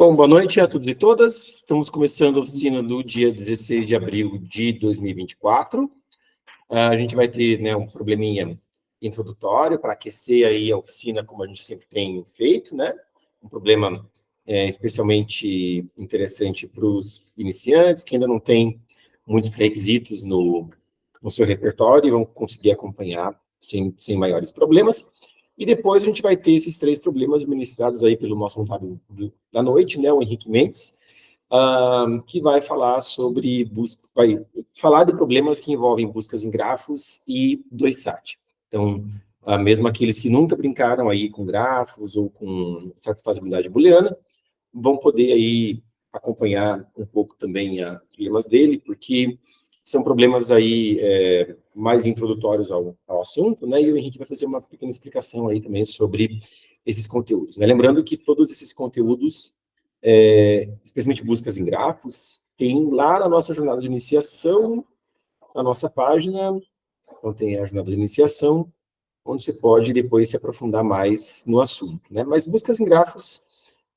Bom, boa noite a todos e todas. Estamos começando a oficina do dia 16 de abril de 2024. A gente vai ter um probleminha introdutório para aquecer aí a oficina, como a gente sempre tem feito, né? Um problema especialmente interessante para os iniciantes, que ainda não tem muitos requisitos no seu repertório e vão conseguir acompanhar sem maiores problemas. E depois a gente vai ter esses 3 problemas ministrados aí pelo nosso voluntário da noite, né, o Henrique Mendes, que vai falar sobre vai falar de problemas que envolvem buscas em grafos e 2SAT. Então, mesmo aqueles que nunca brincaram aí com grafos ou com satisfazibilidade booleana, vão poder aí acompanhar um pouco também os problemas dele, porque são problemas aí mais introdutórios ao assunto, né? E o Henrique vai fazer uma pequena explicação aí também sobre esses conteúdos, né? Lembrando que todos esses conteúdos, especialmente buscas em grafos, tem lá na nossa jornada de iniciação, na nossa página, então tem a jornada de iniciação, onde você pode depois se aprofundar mais no assunto, né? Mas buscas em grafos,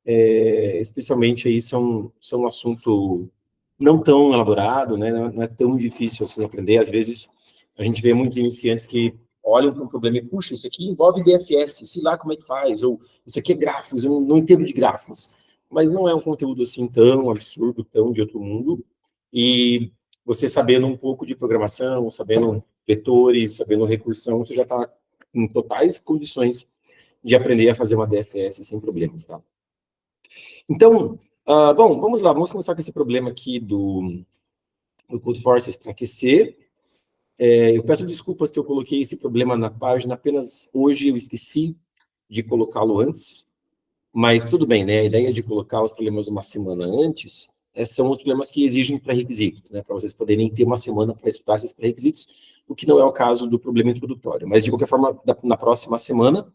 especialmente aí, são um assunto não tão elaborado, né? Não é tão difícil assim aprender. Às vezes, a gente vê muitos iniciantes que olham para um problema e, puxa, isso aqui envolve DFS, sei lá como é que faz, ou isso aqui é grafos, eu não entendo de grafos. Mas não é um conteúdo assim tão absurdo, tão de outro mundo, e você sabendo um pouco de programação, sabendo vetores, sabendo recursão, você já está em totais condições de aprender a fazer uma DFS sem problemas, tá? Então, bom, vamos lá, vamos começar com esse problema aqui do Code Forces para aquecer. Eu peço desculpas que eu coloquei esse problema na página apenas hoje, eu esqueci de colocá-lo antes, mas tudo bem, né? A ideia de colocar os problemas uma semana antes são os problemas que exigem pré-requisitos, né? Para vocês poderem ter uma semana para estudar esses pré-requisitos, o que não é o caso do problema introdutório. Mas, de qualquer forma, na próxima semana,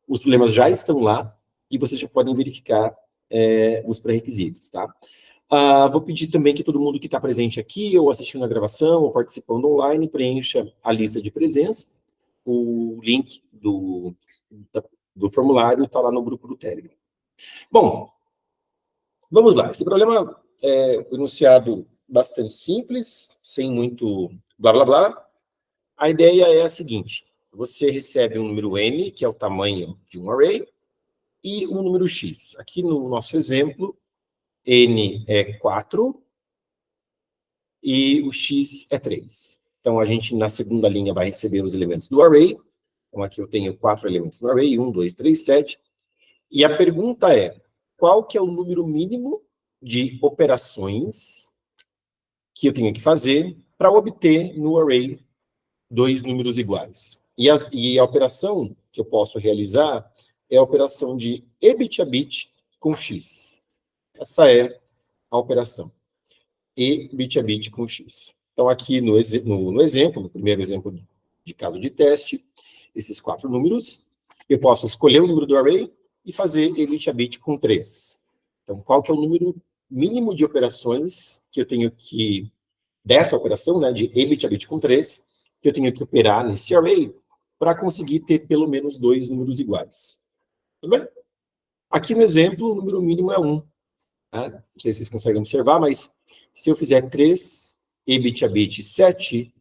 os problemas já estão lá e vocês já podem verificar os pré-requisitos, tá? Vou pedir também que todo mundo que está presente aqui, ou assistindo a gravação, ou participando online, preencha a lista de presença. O link do formulário está lá no grupo do Telegram. Bom, vamos lá. Esse problema é um enunciado bastante simples, sem muito blá, blá, blá. A ideia é a seguinte: você recebe um número n, que é o tamanho de um array, e um número x. Aqui no nosso exemplo, n é 4 e o x é 3. Então, a gente, na segunda linha, vai receber os elementos do array. Então, aqui eu tenho 4 elementos no array, 1, 2, 3, 7. E a pergunta é, qual que é o número mínimo de operações que eu tenho que fazer para obter no array 2 números iguais? E a operação que eu posso realizar é a operação de e bit a bit com x. Essa é a operação. E bit a bit com x. Então, aqui no exemplo, no primeiro exemplo de caso de teste, esses 4 números, eu posso escolher o número do array e fazer e bit a bit com 3. Então, qual que é o número mínimo de operações que eu tenho que, dessa operação, né, de e bit a bit com 3, que eu tenho que operar nesse array para conseguir ter pelo menos 2 números iguais. Tudo bem? Aqui no exemplo, o número mínimo é 1. Né? Não sei se vocês conseguem observar, mas se eu fizer 3 e bit a bit 7,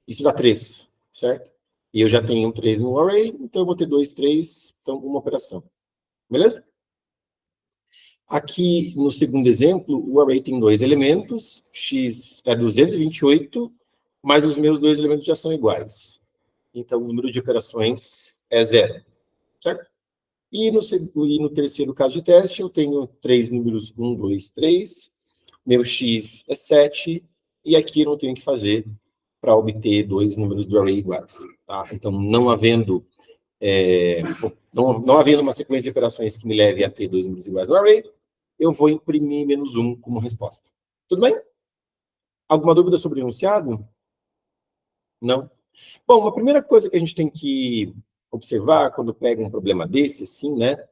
isso dá 3, certo? E eu já tenho um 3 no array, então eu vou ter 2, 3, então uma operação. Beleza? Aqui no segundo exemplo, o array tem 2 elementos, x é 228, mas os meus 2 elementos já são iguais. Então o número de operações é 0, certo? E no terceiro caso de teste, eu tenho 3 números 1, 2, 3, meu x é 7, e aqui eu não tenho que fazer para obter 2 números do array iguais. Tá? Então, não havendo uma sequência de operações que me leve a ter 2 números iguais no array, eu vou imprimir menos 1 como resposta. Tudo bem? Alguma dúvida sobre o enunciado? Não? Bom, a primeira coisa que a gente tem que observar quando pega um problema desse, assim, né,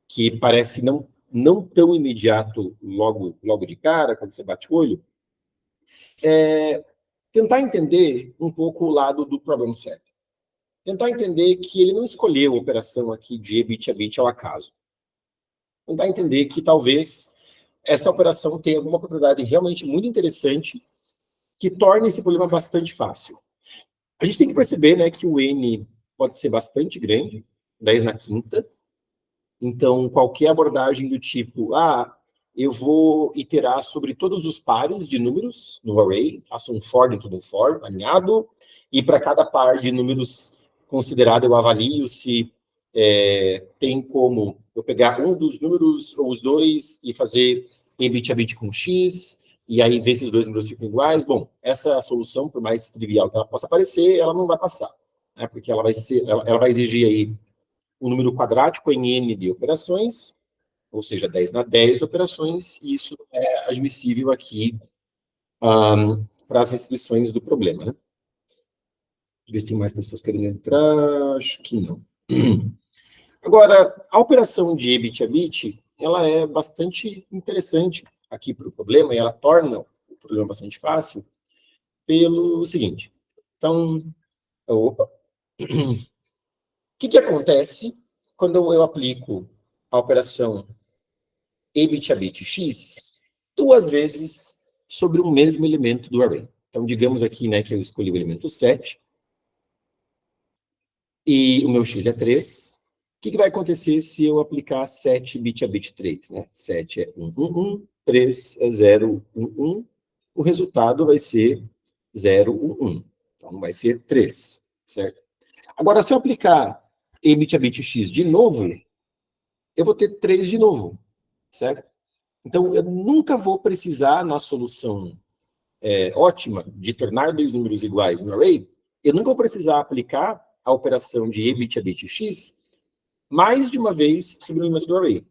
que parece não tão imediato logo de cara, quando você bate o olho, é tentar entender um pouco o lado do problem set. Tentar entender que ele não escolheu a operação aqui de bit a bit ao acaso. Tentar entender que talvez essa operação tem alguma propriedade realmente muito interessante que torna esse problema bastante fácil. A gente tem que perceber, né, que o n pode ser bastante grande, 10 na quinta. Então, qualquer abordagem do tipo, eu vou iterar sobre todos os pares de números no array, faço um for dentro de um for, alinhado, e para cada par de números considerado, eu avalio se tem como eu pegar um dos números ou os dois e fazer em bit a bit com x, e aí ver se os dois números ficam iguais. Bom, essa solução, por mais trivial que ela possa parecer, ela não vai passar, né? Porque ela vai exigir aí um número quadrático em n de operações, ou seja, 10 na 10 operações, e isso é admissível aqui para as restrições do problema, né? Ver se tem mais pessoas querendo entrar, acho que não. Agora, a operação de bit a bit, ela é bastante interessante aqui para o problema, e ela torna o problema bastante fácil pelo seguinte. Então, opa. O que acontece quando eu aplico a operação e bit a bit x duas vezes sobre o mesmo elemento do array? Então, digamos aqui, né, que eu escolhi o elemento 7, e o meu x é 3. O que vai acontecer se eu aplicar 7 bit a bit 3? Né? 7 é 1, 1, 1, 3 é 0, 1, 1. O resultado vai ser 0, 1, 1. Então, vai ser 3, certo? Agora, se eu aplicar e bit a bit x de novo, eu vou ter 3 de novo, certo? Então, eu nunca vou precisar, na solução ótima de tornar dois números iguais no array, eu nunca vou precisar aplicar a operação de e bit a bit x mais de uma vez sobre o elemento do array.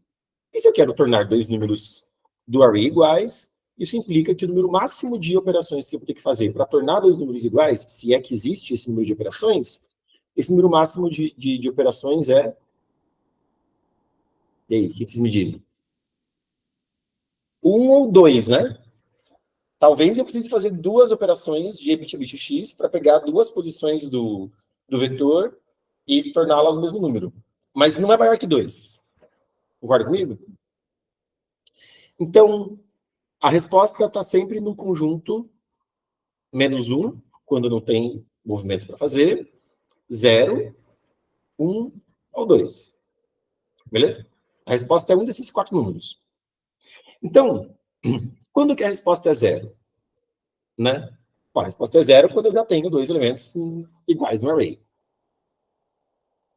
E se eu quero tornar dois números do array iguais, isso implica que o número máximo de operações que eu vou ter que fazer para tornar dois números iguais, se é que existe esse número de operações, esse número máximo de operações é... E aí, o que vocês me dizem? 1 ou 2, né? Talvez eu precise fazer duas operações de e bit a bit x para pegar duas posições do vetor e torná-las o mesmo número. Mas não é maior que 2. Concorda comigo? Então, a resposta está sempre no conjunto menos 1, quando não tem movimento para fazer, 0, 1 ou 2. Beleza? A resposta é um desses 4 números. Então, quando que a resposta é 0? Né? Bom, a resposta é 0 quando eu já tenho dois elementos iguais no array.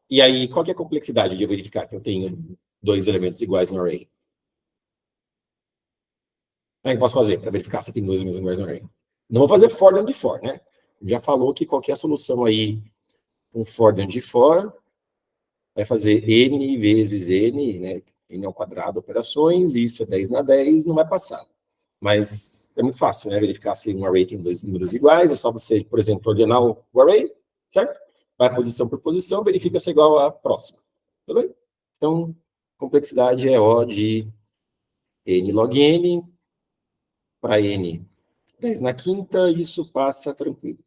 E aí, qual que é a complexidade de eu verificar que eu tenho dois elementos iguais no array? Como é que eu posso fazer para verificar se tem dois elementos iguais no array? Não vou fazer for dentro de for, né? Já falou que qualquer solução aí com for dentro de for vai fazer n vezes n, né? N ao quadrado operações, isso é 10 na 10, não vai passar. Mas é muito fácil, né? Verificar se um array tem dois números iguais, é só você, por exemplo, ordenar o array, certo? Vai posição por posição, verifica se é igual à próxima. Tudo bem? Então, complexidade é O de n log n para n 10 na quinta, isso passa tranquilo.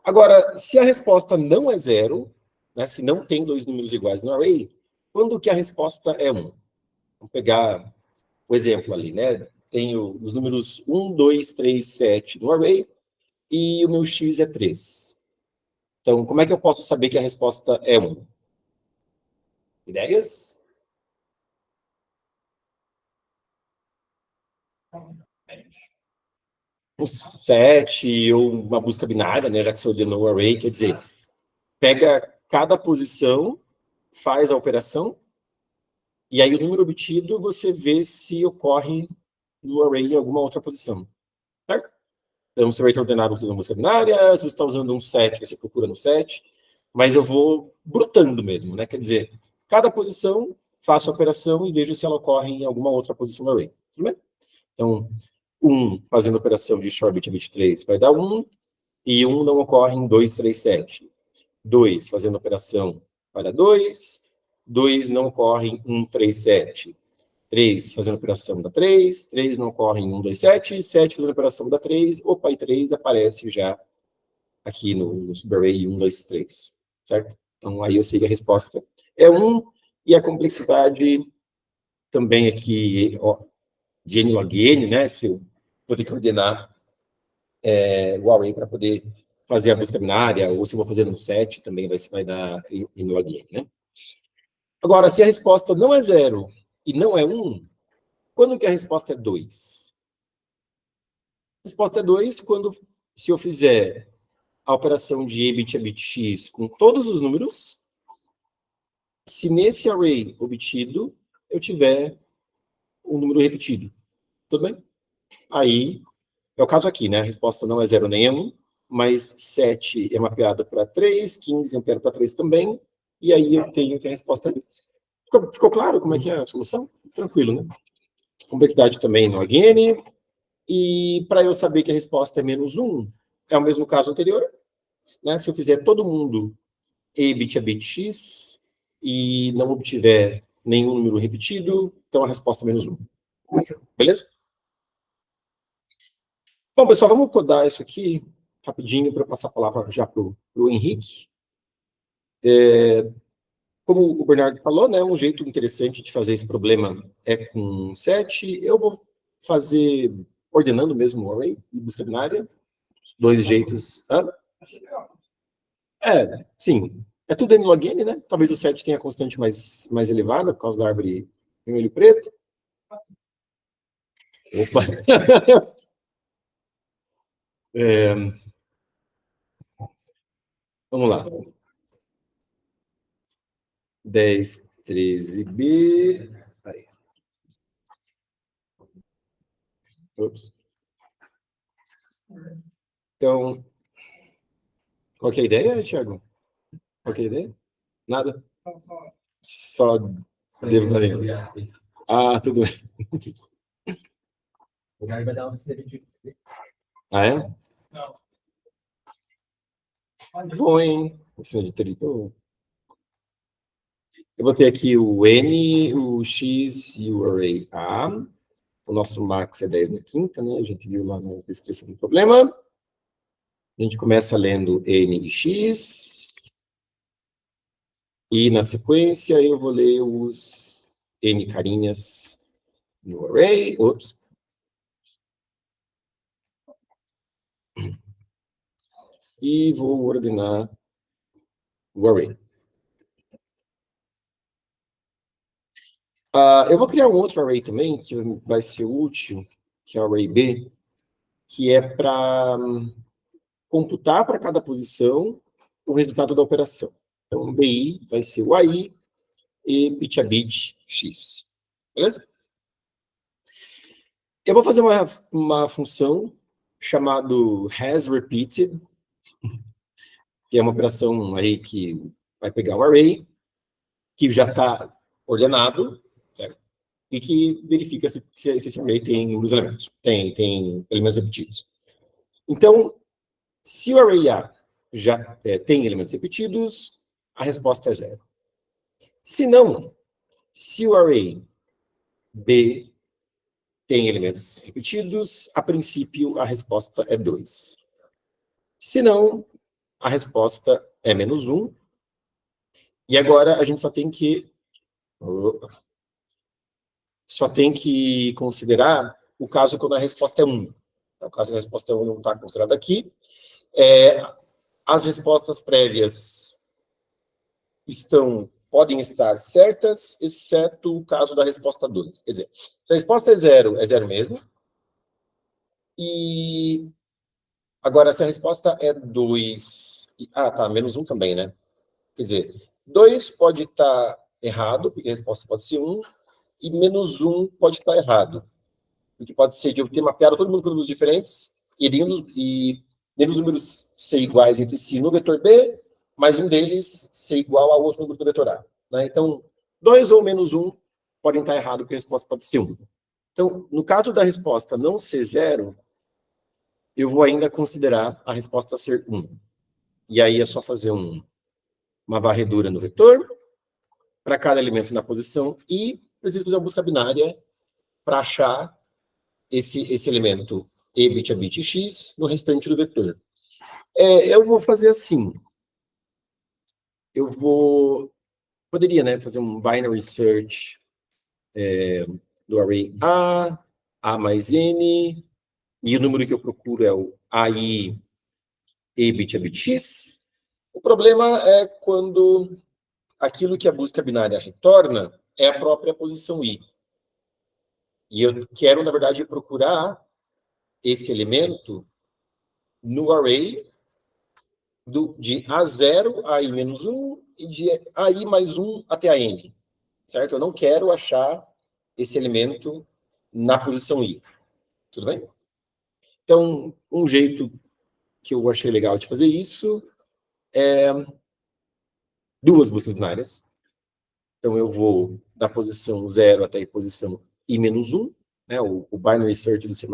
Agora, se a resposta não é 0, né, se não tem dois números iguais no array, quando que a resposta é 1? Vamos pegar o exemplo ali, né? Tenho os números 1, 2, 3, 7 no array e o meu x é 3. Então, como é que eu posso saber que a resposta é 1? Ideias? Um 7 ou uma busca binária, né? Já que você ordenou o array, quer dizer, pega cada posição, faz a operação, e aí o número obtido você vê se ocorre no array em alguma outra posição. Certo? Então, você vai ter ordenado uma busca binária, se você está usando um 7, você procura no 7, mas eu vou brutando mesmo, né? Quer dizer, cada posição, faço a operação e vejo se ela ocorre em alguma outra posição do array. Tudo bem? Então, 1 fazendo a operação de short bit a bit 3 vai dar 1, e 1 não ocorre em 2, 3, 7. 2 fazendo a operação vai dar 2, 2 não ocorre em 1, 3, 7. 3 fazendo a operação dá 3, 3 não ocorre em 1, 2, 7, 7 fazendo a operação dá 3, opa, e 3 aparece já aqui no subarray 1, 2, 3, certo? Então, aí eu sei que a resposta é 1, e a complexidade também aqui, ó, de n log n, né? Se eu vou ter que ordenar o array para poder fazer a busca binária, ou se eu vou fazer no set, também vai dar n log n, né? Agora, se a resposta não é 0 e não é 1, quando que a resposta é 2? A resposta é 2 quando, se eu fizer a operação de e bit a bit x com todos os números, se nesse array obtido eu tiver um número repetido. Tudo bem? Aí, é o caso aqui, né? A resposta não é 0 nem é 1, mas 7 é mapeado para 3, 15 é mapeado para 3 também, e aí eu tenho que a resposta é 2. Ficou claro como é que é a solução? Tranquilo, né? Complexidade também no log n, e para eu saber que a resposta é menos 1, é o mesmo caso anterior, né? Se eu fizer todo mundo e bit a bit x, e não obtiver nenhum número repetido, então a resposta é menos 1. Beleza? Bom, pessoal, vamos codar isso aqui rapidinho para passar a palavra já para o Henrique. Como o Bernardo falou, né, um jeito interessante de fazer esse problema é com set. Eu vou fazer ordenando mesmo o array e busca binária. Dois jeitos. Sim. É tudo n log n, né? Talvez o set tenha a constante mais elevada, por causa da árvore vermelho e preto. Opa! Vamos lá. 10, 13b. Aí. Ops. Então, qual que é a ideia, Thiago? Qual que é a ideia? Nada? Só devo fazer. Ah, tudo bem. Ah, é? Bom, hein? Esse editor. Eu vou ter aqui o N, o X e o array A. O nosso max é 10 na quinta, né? A gente viu lá na descrição do problema. A gente começa lendo N e X. E na sequência eu vou ler os N carinhas no array. Ops. E vou ordenar o array. Eu vou criar um outro array também, que vai ser útil, que é o array B, que é para computar para cada posição o resultado da operação. Então, o BI vai ser o AI e bit a bit X. Beleza? Eu vou fazer uma função chamada hasRepeated, que é uma operação aí que vai pegar o array, que já está ordenado, certo? E que verifica se esse array tem os elementos, tem elementos repetidos. Então, se o array A já tem elementos repetidos, a resposta é 0. Se não, se o array B tem elementos repetidos, a princípio a resposta é 2. Se não, a resposta é menos 1. E agora a gente só tem que considerar o caso quando a resposta é 1. No caso, a resposta 1 não está considerada aqui. As respostas prévias podem estar certas, exceto o caso da resposta 2. Quer dizer, se a resposta é 0 mesmo. E agora, se a resposta é 2... tá, menos 1 também, né? Quer dizer, 2 pode estar errado, porque a resposta pode ser 1, e menos 1 pode estar errado. Porque pode ser de eu ter mapeado todo mundo com números diferentes, e dentro dos números ser iguais entre si no vetor B, mas um deles ser igual ao outro número do vetor A. Né? Então, 2 ou menos 1 podem estar errados, porque a resposta pode ser 1. Então, no caso da resposta não ser 0, eu vou ainda considerar a resposta ser 1. E aí é só fazer uma varredura no vetor, para cada elemento na posição, e preciso fazer uma busca binária para achar esse elemento e bit a bit x no restante do vetor. Eu vou fazer assim. Poderia, né, fazer um binary search do array A mais N, e o número que eu procuro é o AI E bit a bit X. O problema é quando aquilo que a busca binária retorna é a própria posição I. E eu quero, na verdade, procurar esse elemento no array de A0 a I-1 e de AI mais 1 até a N. Certo? Eu não quero achar esse elemento na posição I. Tudo bem? Então, um jeito que eu achei legal de fazer isso é duas buscas binárias. Então, eu vou da posição 0 até a posição I-1, né? O binary search do C++,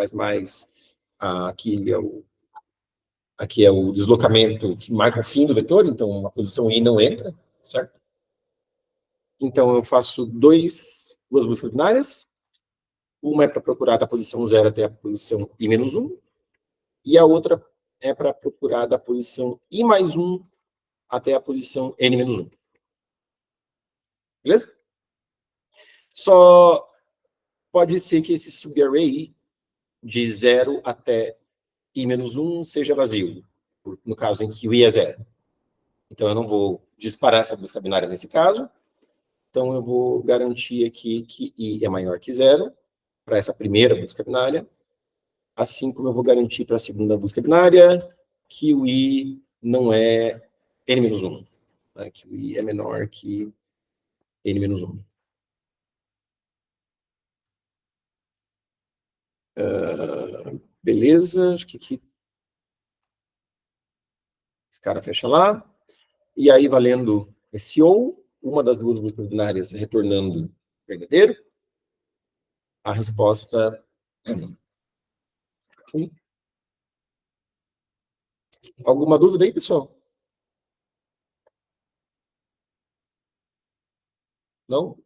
aqui é o deslocamento que marca o fim do vetor, então a posição I não entra, certo? Então, eu faço duas buscas binárias. Uma é para procurar da posição 0 até a posição I-1, e a outra é para procurar da posição I mais 1 até a posição N-1. Beleza? Só pode ser que esse subarray de 0 até I-1 seja vazio, no caso em que o I é 0. Então, eu não vou disparar essa busca binária nesse caso. Então, eu vou garantir aqui que I é maior que 0 para essa primeira busca binária, assim como eu vou garantir para a segunda busca binária que o I não é N-1, né? Que o I é menor que N-1. Beleza, acho que aqui esse cara fecha lá. E aí, valendo esse ou, uma das duas buscas binárias retornando verdadeiro, a resposta é não. Alguma dúvida aí, pessoal? Não?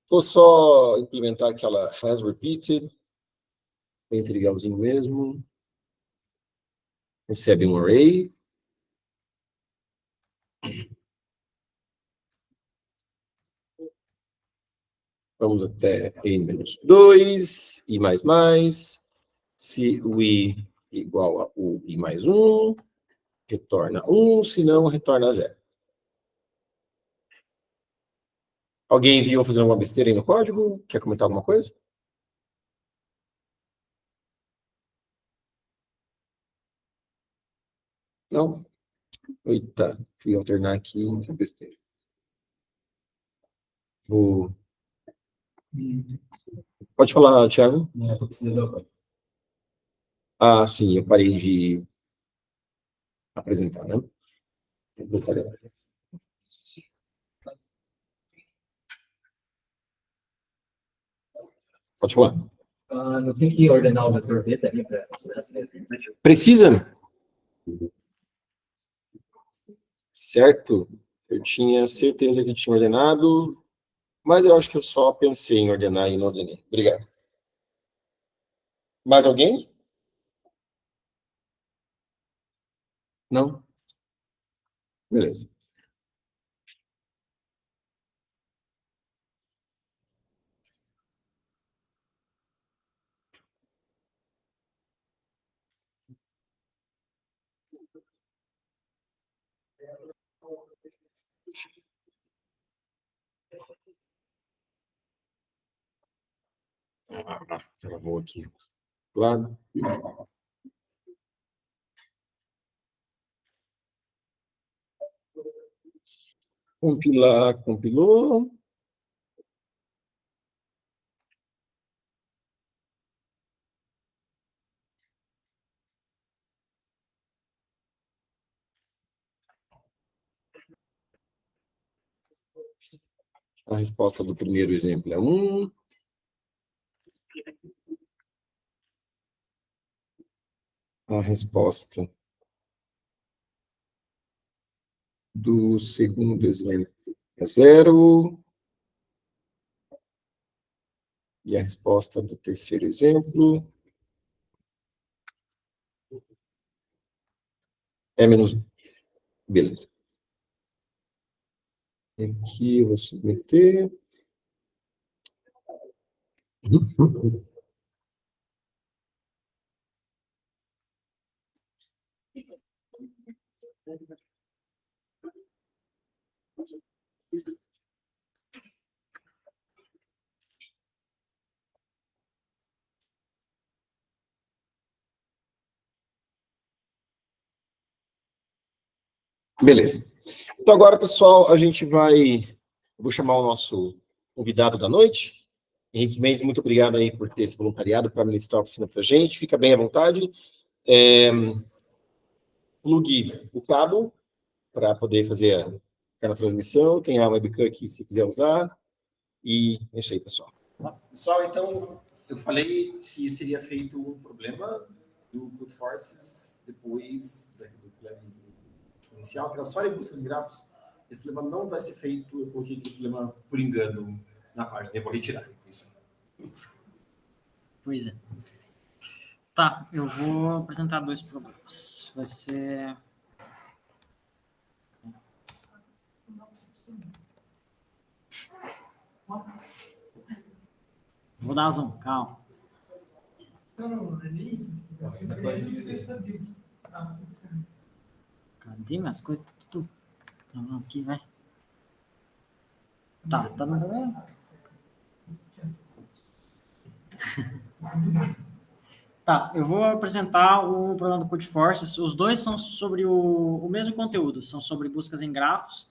Vou só implementar aquela has repeated, bem legalzinho mesmo. Recebe um array. Vamos até i-2, i mais mais. Se o i igual a o i mais 1, retorna 1, se não, retorna 0. Alguém viu fazer alguma besteira aí no código? Quer comentar alguma coisa? Não? Eita, fui alternar aqui. Besteira. Vou... Pode falar, Thiago? Ah, sim, eu parei de apresentar, né? Pode falar. Não tem que ordenar o vetor B também para Precisa? Certo? Eu tinha certeza que tinha ordenado, mas eu acho que eu só pensei em ordenar e não ordenei. Obrigado. Mais alguém? Não? Beleza. Travou aqui. Lado. Compilar, compilou. A resposta do primeiro exemplo é 1. A resposta do segundo exemplo é 0. E a resposta do terceiro exemplo é menos 1. Beleza. Aqui eu vou submeter. Beleza. Então agora, pessoal, vou chamar o nosso convidado da noite. Henrique Mendes, muito obrigado aí por ter esse voluntariado para ministrar a oficina para a gente. Fica bem à vontade. Plugue o cabo para poder fazer aquela transmissão. Tem a webcam aqui, se quiser usar. E é isso aí, pessoal. Pessoal, então, eu falei que seria feito um problema do Brute Forces depois do plano inicial, que era só em busca de grafos. Esse problema não vai ser feito, eu coloquei aqui o problema por engano na página, eu vou retirar isso. Pois é. Tá, eu vou apresentar dois problemas. Vai ser... Vou dar zoom, calma. Cadê minhas coisas? Tá tudo travando aqui, vai. Tá no... Tá, eu vou apresentar o problema do Brute Forces. Os dois são sobre o mesmo conteúdo, são sobre buscas em grafos,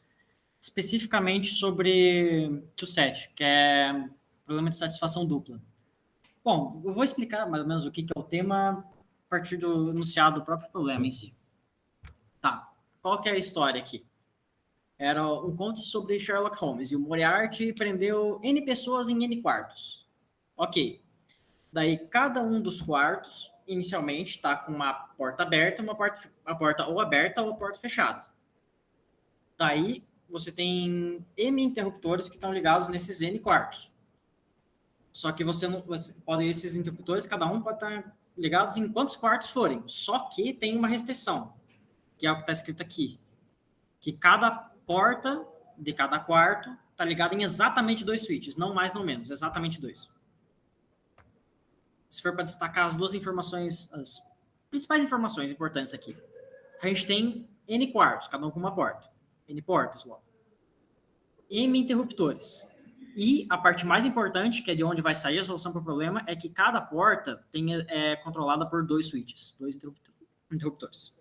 especificamente sobre toSet, que é problema de satisfação dupla. Bom, eu vou explicar mais ou menos o que é o tema a partir do enunciado do próprio problema em si. Tá, qual que é a história aqui? Era um conto sobre Sherlock Holmes, e o Moriarty prendeu N pessoas em N quartos. Ok. Daí, cada um dos quartos, inicialmente, está com uma porta aberta, a porta ou aberta ou a porta fechada. Daí, você tem M interruptores que estão ligados nesses N quartos. Só que esses interruptores, cada um pode estar ligados em quantos quartos forem. Só que tem uma restrição, que é o que está escrito aqui. Que cada porta de cada quarto está ligada em exatamente 2 switches, não mais, não menos, exatamente 2. Se for para destacar as duas informações, as principais informações importantes aqui. A gente tem N quartos, cada um com uma porta. N portas, logo. M interruptores. E a parte mais importante, que é de onde vai sair a solução para o problema, é que cada porta é controlada por 2 switches, 2 interruptores.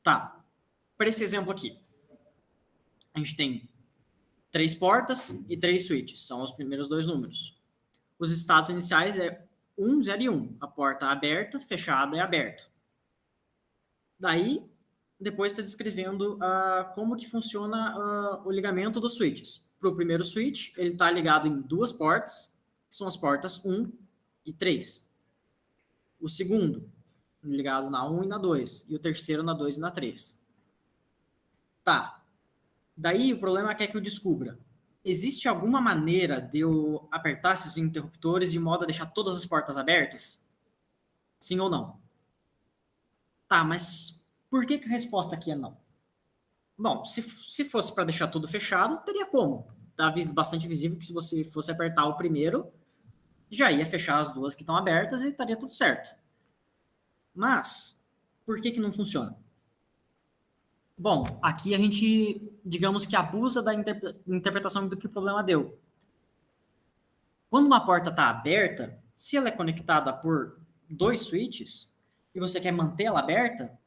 Tá. Para esse exemplo aqui, a gente tem 3 portas e 3 switches. São os primeiros 2 números. Os estados iniciais é 1, 0 e 1. A porta aberta, fechada e aberta. Daí, depois está descrevendo como que funciona o ligamento dos switches. Para o primeiro switch, ele está ligado em 2 portas, que são as portas 1 e 3. O segundo, ligado na 1 e na 2. E o terceiro na 2 e na 3. Tá. Daí, o problema é que eu descubra. Existe alguma maneira de eu apertar esses interruptores de modo a deixar todas as portas abertas? Sim ou não? Tá, mas por que a resposta aqui é não? Bom, se fosse para deixar tudo fechado, teria como. Tá bastante visível que se você fosse apertar o primeiro, já ia fechar as duas que estão abertas e estaria tudo certo. Mas, por que não funciona? Bom, aqui a gente, digamos que abusa da interpretação do que o problema deu. Quando uma porta está aberta, se ela é conectada por 2 switches, e você quer manter ela aberta,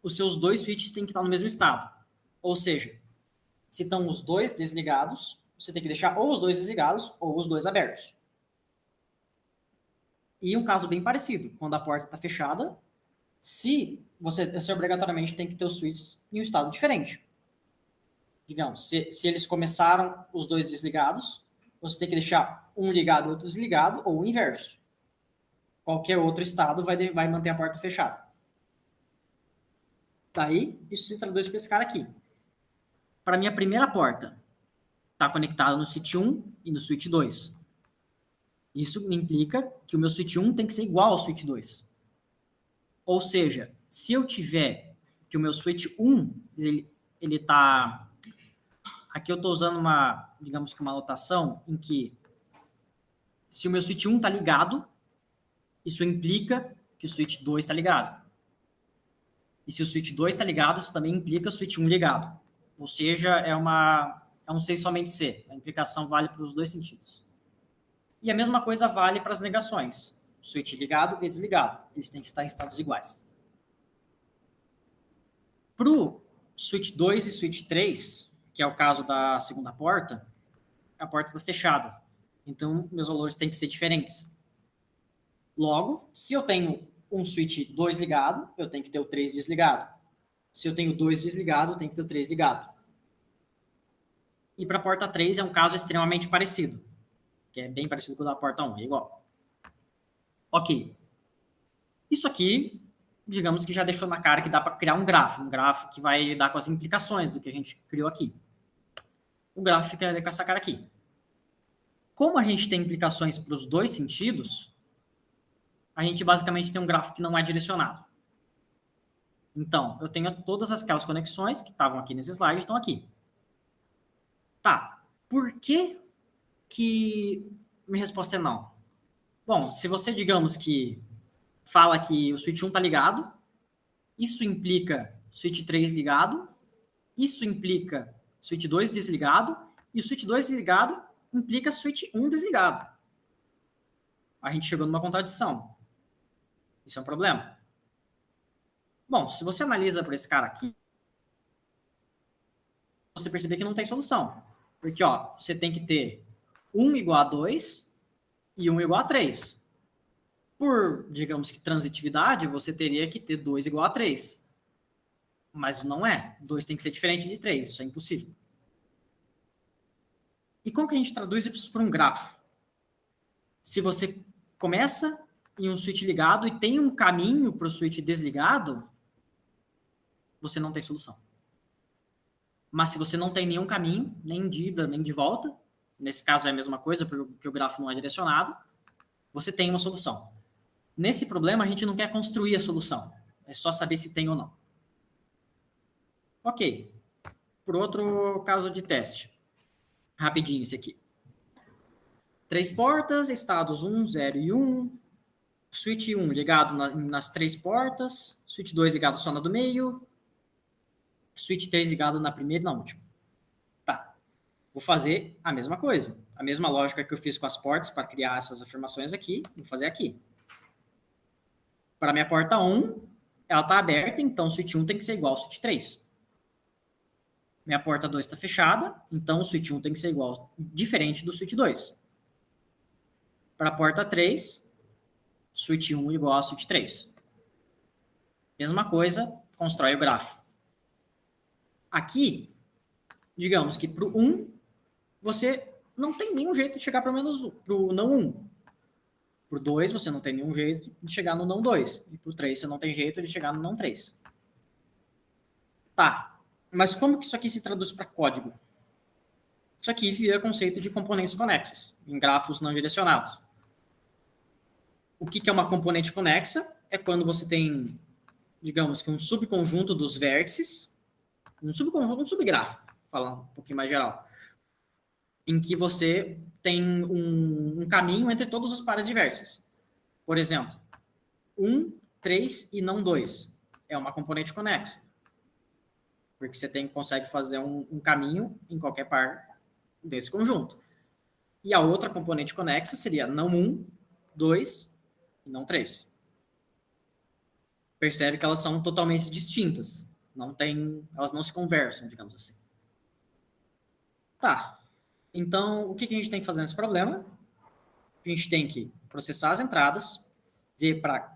os seus 2 switches têm que estar no mesmo estado. Ou seja, se estão os 2 desligados, você tem que deixar ou os 2 desligados ou os 2 abertos. E um caso bem parecido, quando a porta está fechada, você obrigatoriamente tem que ter os switches em um estado diferente. Digamos, se eles começaram os 2 desligados, você tem que deixar um ligado e outro desligado, ou o inverso. Qualquer outro estado vai manter a porta fechada. Daí, isso se traduz para esse cara aqui. Para minha primeira porta, está conectada no switch 1 e no switch 2. Isso implica que o meu switch 1 tem que ser igual ao switch 2. Ou seja, se eu tiver que o meu switch 1, ele está... Aqui eu estou usando digamos que uma notação em que Se o meu switch 1 está ligado, isso implica que o switch 2 está ligado. E se o switch 2 está ligado, isso também implica o switch 1 ligado. Ou seja, é um C somente C. A implicação vale para os dois sentidos. E a mesma coisa vale para as negações. Switch ligado e desligado. Eles têm que estar em estados iguais. Para o switch 2 e switch 3, que é o caso da segunda porta, a porta está fechada. Então, meus valores têm que ser diferentes. Logo, se eu tenho um switch 2 ligado, eu tenho que ter o 3 desligado. Se eu tenho 2 desligado, eu tenho que ter o 3 ligado. E para a porta 3 é um caso extremamente parecido, que é bem parecido com o da porta 1, é igual. Ok. Isso aqui, digamos que já deixou na cara que dá para criar um grafo que vai lidar com as implicações do que a gente criou aqui. O gráfico fica com essa cara aqui. Como a gente tem implicações para os dois sentidos, a gente basicamente tem um gráfico que não é direcionado. Então, eu tenho todas aquelas conexões que estavam aqui nesse slide, estão aqui. Tá, por que minha resposta é não? Bom, se você, digamos que fala que o switch 1 está ligado, isso implica switch 3 ligado, isso implica switch 2 desligado, e o switch 2 desligado implica switch 1 desligado. A gente chegou numa contradição. Isso é um problema. Bom, se você analisa por esse cara aqui, você percebe que não tem solução. Porque, ó, você tem que ter 1 igual a 2 e 1 igual a 3. Por, digamos que, transitividade, você teria que ter 2 igual a 3. Mas não é. 2 tem que ser diferente de 3. Isso é impossível. E como que a gente traduz isso para um grafo? Se você começa em um switch ligado e tem um caminho para o switch desligado, você não tem solução. Mas se você não tem nenhum caminho, nem de ida, nem de volta, nesse caso é a mesma coisa, porque o grafo não é direcionado, você tem uma solução. Nesse problema, a gente não quer construir a solução. É só saber se tem ou não. Ok. Por outro caso de teste. Rapidinho esse aqui. 3 portas, estados 1, 0 e 1. Switch 1 ligado nas 3 portas. Switch 2 ligado só na do meio. Switch 3 ligado na primeira e na última. Tá. Vou fazer a mesma coisa. A mesma lógica que eu fiz com as portas para criar essas afirmações aqui, vou fazer aqui. Para minha porta 1, ela está aberta, então o switch 1 tem que ser igual ao switch 3. Minha porta 2 está fechada, então o switch 1 tem que ser igual, diferente do switch 2. Para a porta 3, switch 1 igual ao switch 3. Mesma coisa, constrói o grafo. Aqui, digamos que para o 1, você não tem nenhum jeito de chegar para o não 1. Para o 2, você não tem nenhum jeito de chegar no não 2. E para o 3, você não tem jeito de chegar no não 3. Tá, mas como que isso aqui se traduz para código? Isso aqui vira conceito de componentes conexas, em grafos não direcionados. O que é uma componente conexa? É quando você tem, digamos que um subconjunto dos vértices, um subgrafo, falando um pouquinho mais geral, em que você tem um caminho entre todos os pares de vértices. Por exemplo, 1, 3 e não 2 é uma componente conexa, porque você consegue fazer um caminho em qualquer par desse conjunto. E a outra componente conexa seria não 1, 2 e não 3. Percebe que elas são totalmente distintas. Elas não se conversam, digamos assim. Tá. Então, o que a gente tem que fazer nesse problema? A gente tem que processar as entradas, ver para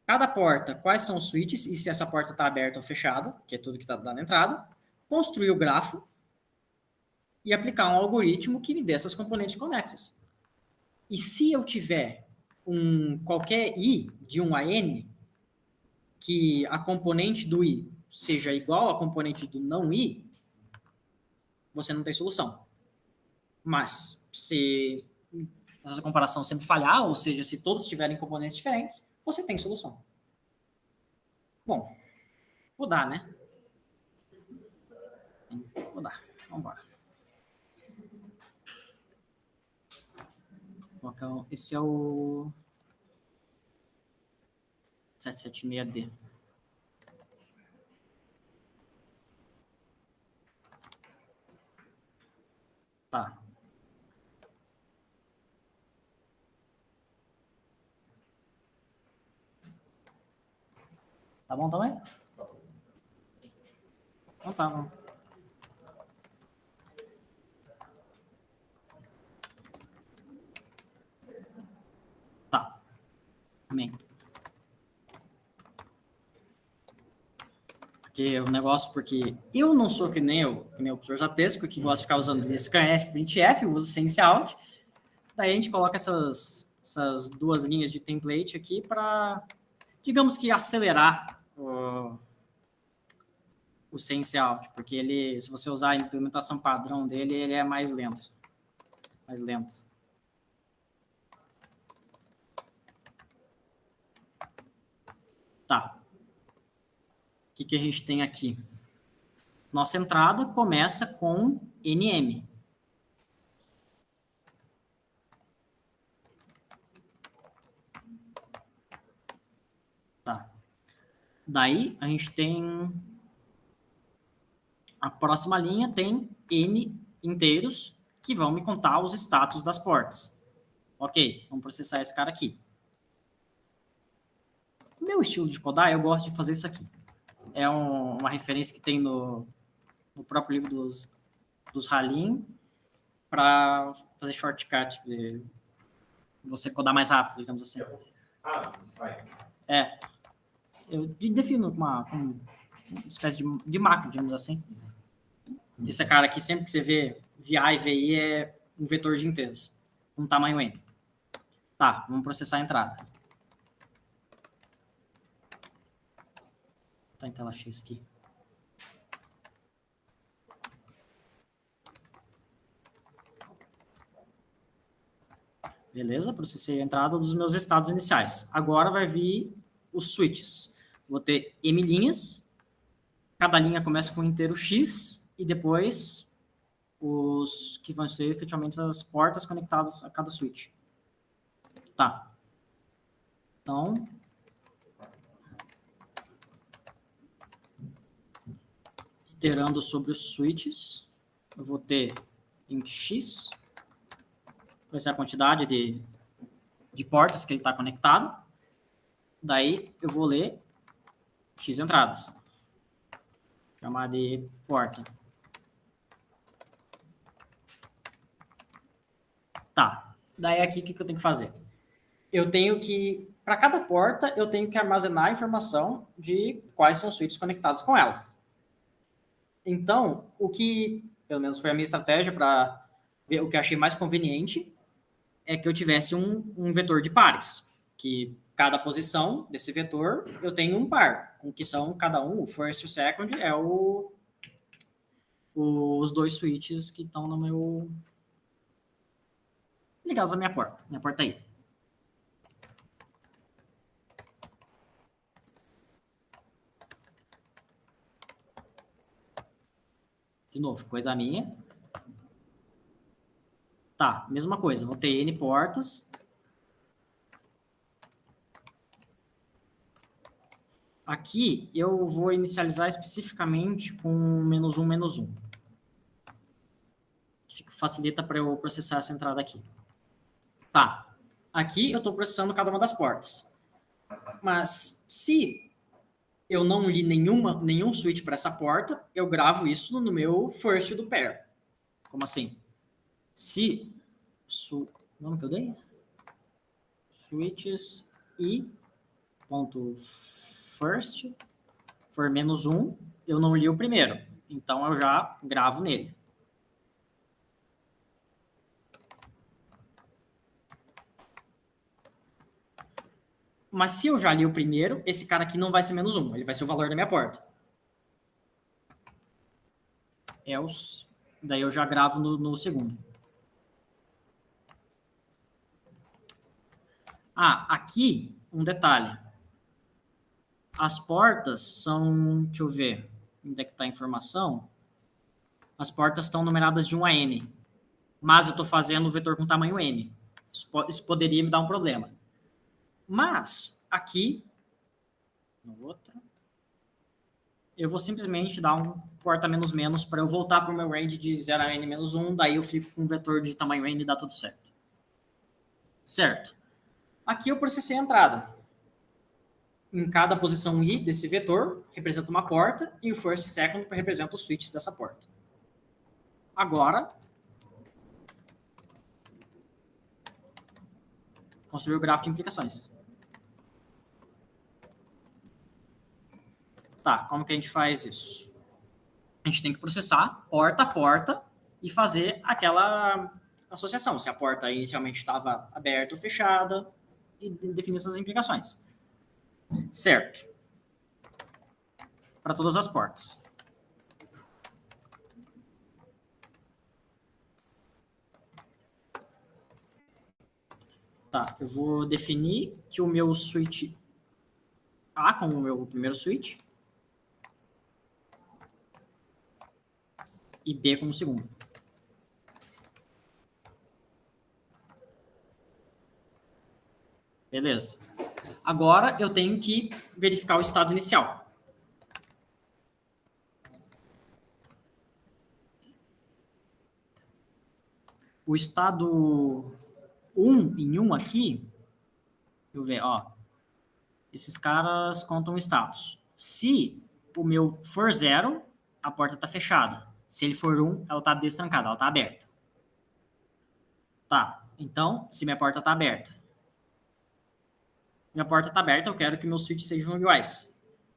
cada porta quais são os switches e se essa porta está aberta ou fechada, que é tudo que está dando entrada, construir o grafo e aplicar um algoritmo que me dê essas componentes conexas. E se eu tiver qualquer i de 1 a n, que a componente do i seja igual à componente do não i, você não tem solução. Mas se essa comparação sempre falhar, ou seja, se todos tiverem componentes diferentes, você tem solução. Bom, vou dar, né? Vou dar. Vamos embora. Vou colocar Então, esse é o 776D. Tá. Tá bom também? Então tá bom. Tá. Amém. Porque o negócio, porque eu não sou que nem o professor Zatesco, que gosta de ficar usando scanf, printf, eu uso senseout. Daí a gente coloca essas duas linhas de template aqui para, digamos que, acelerar o senseout, porque ele, se você usar a implementação padrão dele, ele é mais lento. Mais lento. Tá. O que a gente tem aqui? Nossa entrada começa com NM. Tá. Daí, a gente tem... A próxima linha tem N inteiros que vão me contar os status das portas. Ok, vamos processar esse cara aqui. O meu estilo de codar, eu gosto de fazer isso aqui. É uma referência que tem no próprio livro dos Halim para fazer shortcut, você codar mais rápido, digamos assim. É. Eu defino uma espécie de macro, digamos assim. Esse cara aqui, sempre que você vê VI e VI, é um vetor de inteiros, com tamanho N. Tá, vamos processar a entrada. Tá em tela cheia isso aqui. Beleza, processei a entrada dos meus estados iniciais. Agora vai vir os switches. Vou ter M linhas, cada linha começa com um inteiro X, e depois os que vão ser efetivamente as portas conectadas a cada switch. Tá. Então, iterando sobre os switches, eu vou ter int X, vai ser a quantidade de portas que ele está conectado. Daí, eu vou ler X entradas. Chamar de porta. Tá. Daí, aqui, o que eu tenho que fazer? Eu tenho que, para cada porta, eu tenho que armazenar a informação de quais são os switches conectados com elas. Então, o que, pelo menos foi a minha estratégia para ver o que eu achei mais conveniente, é que eu tivesse um vetor de pares, que cada posição desse vetor eu tenho um par, com que são cada um, o first e o second, é os dois switches que estão no meu... ligados à minha porta aí. De novo, coisa minha. Tá, mesma coisa, vou ter N portas. Aqui eu vou inicializar especificamente com -1, -1. Que facilita para eu processar essa entrada aqui. Tá, aqui eu estou processando cada uma das portas. Mas se eu não li nenhum switch para essa porta, eu gravo isso no meu first do pair. Como assim? Se o nome que eu dei? Switches e ponto first for -1, eu não li o primeiro. Então, eu já gravo nele. Mas se eu já li o primeiro, esse cara aqui não vai ser -1, ele vai ser o valor da minha porta. Else, daí eu já gravo no segundo. Ah, aqui, um detalhe. As portas são, deixa eu ver, onde é que está a informação? As portas estão numeradas de 1 a N, mas eu estou fazendo o vetor com tamanho N. Isso poderia me dar um problema. Mas, aqui, no outro, eu vou simplesmente dar um porta menos menos para eu voltar para o meu range de 0 a n menos 1, daí eu fico com um vetor de tamanho n e dá tudo certo. Certo. Aqui eu processei a entrada. Em cada posição i desse vetor, representa uma porta, e o first e second representa os switches dessa porta. Agora, construir o gráfico de implicações. Tá, como que a gente faz isso? A gente tem que processar porta a porta e fazer aquela associação, se a porta inicialmente estava aberta ou fechada, e definir essas implicações. Certo. Para todas as portas. Tá, eu vou definir que o meu switch A como o meu primeiro switch e B como o segundo. Beleza. Agora eu tenho que verificar o estado inicial. O estado 1 em 1 aqui, deixa eu ver, ó. Esses caras contam status. Se o meu for 0, a porta está fechada. Se ele for 1, ela está destrancada, ela está aberta. Tá, então, se minha porta está aberta. Minha porta está aberta, eu quero que meus switches sejam iguais.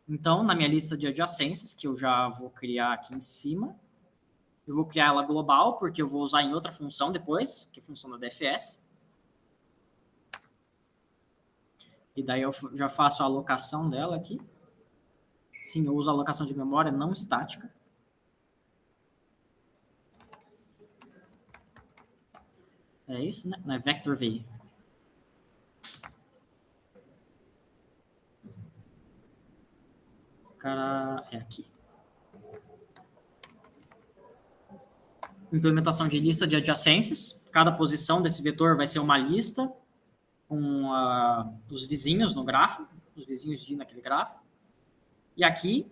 Então, na minha lista de adjacências, que eu já vou criar aqui em cima, eu vou criar ela global, porque eu vou usar em outra função depois, que é a função da DFS. E daí eu já faço a alocação dela aqui. Sim, eu uso a alocação de memória não estática. É isso, né? Não é vector VI. O cara é aqui. Implementação de lista de adjacências. Cada posição desse vetor vai ser uma lista com os vizinhos no grafo, os vizinhos de naquele grafo. E aqui,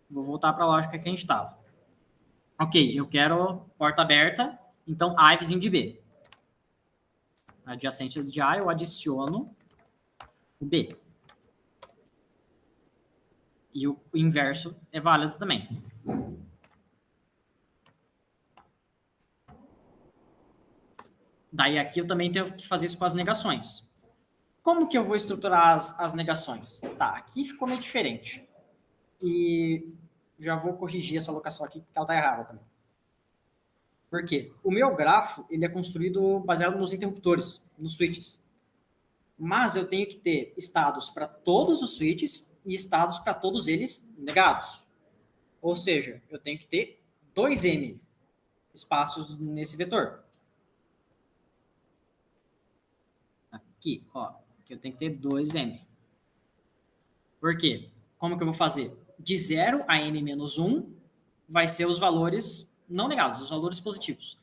vou voltar para a lógica que a gente estava. Ok, eu quero porta aberta, então A é vizinho de B. Adjacente de A, eu adiciono o B. E o inverso é válido também. Daí aqui eu também tenho que fazer isso com as negações. Como que eu vou estruturar as negações? Tá, aqui ficou meio diferente. E já vou corrigir essa alocação aqui, porque ela está errada também. Por quê? O meu grafo ele é construído baseado nos interruptores, nos switches. Mas eu tenho que ter estados para todos os switches e estados para todos eles negados. Ou seja, eu tenho que ter 2m espaços nesse vetor. Aqui, ó. Aqui eu tenho que ter 2m. Por quê? Como que eu vou fazer? De 0 a n menos 1 vai ser os valores não negados, os valores positivos.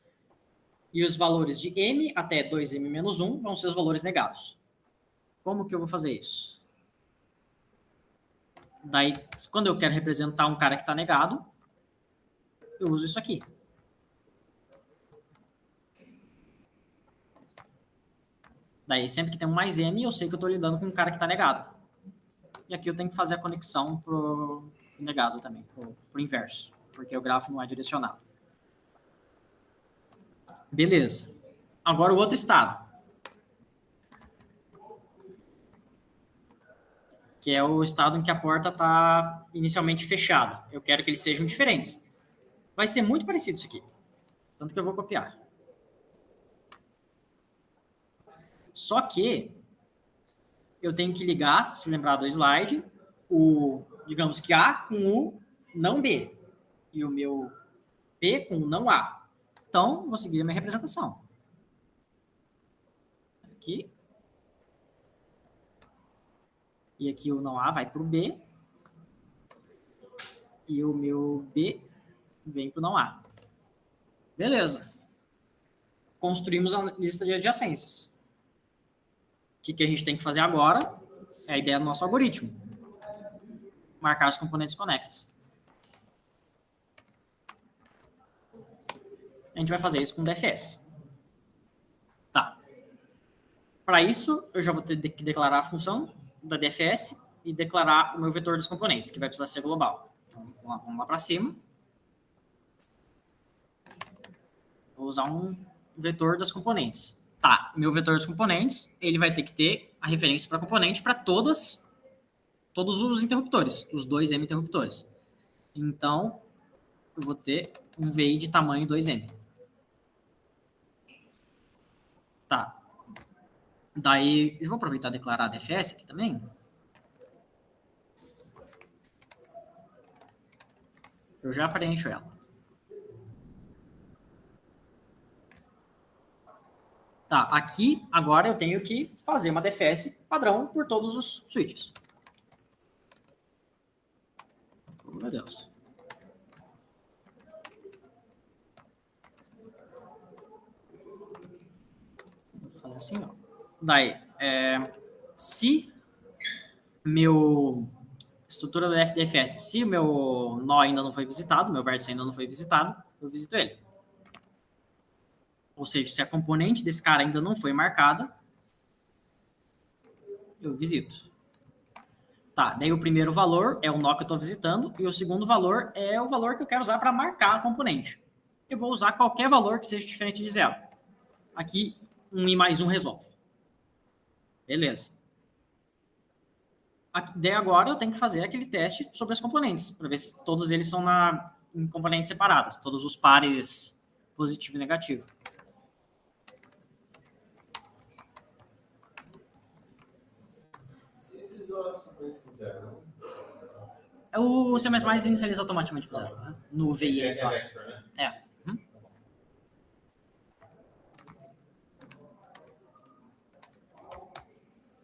E os valores de m até 2m menos 1 vão ser os valores negados. Como que eu vou fazer isso? Daí, quando eu quero representar um cara que está negado, eu uso isso aqui. Daí, sempre que tem um mais m, eu sei que eu estou lidando com um cara que está negado. E aqui eu tenho que fazer a conexão para o negado também, para o inverso, porque o grafo não é direcionado. Beleza. Agora o outro estado. Que é o estado em que a porta está inicialmente fechada. Eu quero que eles sejam diferentes. Vai ser muito parecido isso aqui. Tanto que eu vou copiar. Só que eu tenho que ligar, se lembrar do slide, digamos que A com o não B. E o meu B com o não A. Então, vou seguir a minha representação. Aqui. E aqui o não A vai para o B. E o meu B vem para o não A. Beleza. Construímos a lista de adjacências. que a gente tem que fazer agora? É a ideia do nosso algoritmo. Marcar os componentes conexos. A gente vai fazer isso com DFS. Tá. Para isso, eu já vou ter que declarar a função da DFS e declarar o meu vetor dos componentes, que vai precisar ser global. Então, vamos lá para cima. Vou usar um vetor das componentes. Tá, meu vetor dos componentes, ele vai ter que ter a referência para componente para todos os interruptores, os 2M interruptores. Então, eu vou ter um VI de tamanho 2M. Tá. Daí, eu vou aproveitar e declarar a DFS aqui também. Eu já preencho ela. Tá, aqui, agora eu tenho que fazer uma DFS padrão por todos os switches. Oh, meu Deus. Vou fazer assim, ó. Daí, se meu estrutura da FDFS, se o meu nó ainda não foi visitado, meu vértice ainda não foi visitado, eu visito ele. Ou seja, se a componente desse cara ainda não foi marcada, eu visito. Tá, daí o primeiro valor é o nó que eu estou visitando e o segundo valor é o valor que eu quero usar para marcar a componente. Eu vou usar qualquer valor que seja diferente de 0. Aqui, 1 e mais 1 resolve. Beleza. Daí agora eu tenho que fazer aquele teste sobre as componentes, para ver se todos eles são em componentes separadas, todos os pares positivo e negativo. As componentes com 0, O C++ inicializa automaticamente com 0, né? No VI. É vector, né? É. Uhum.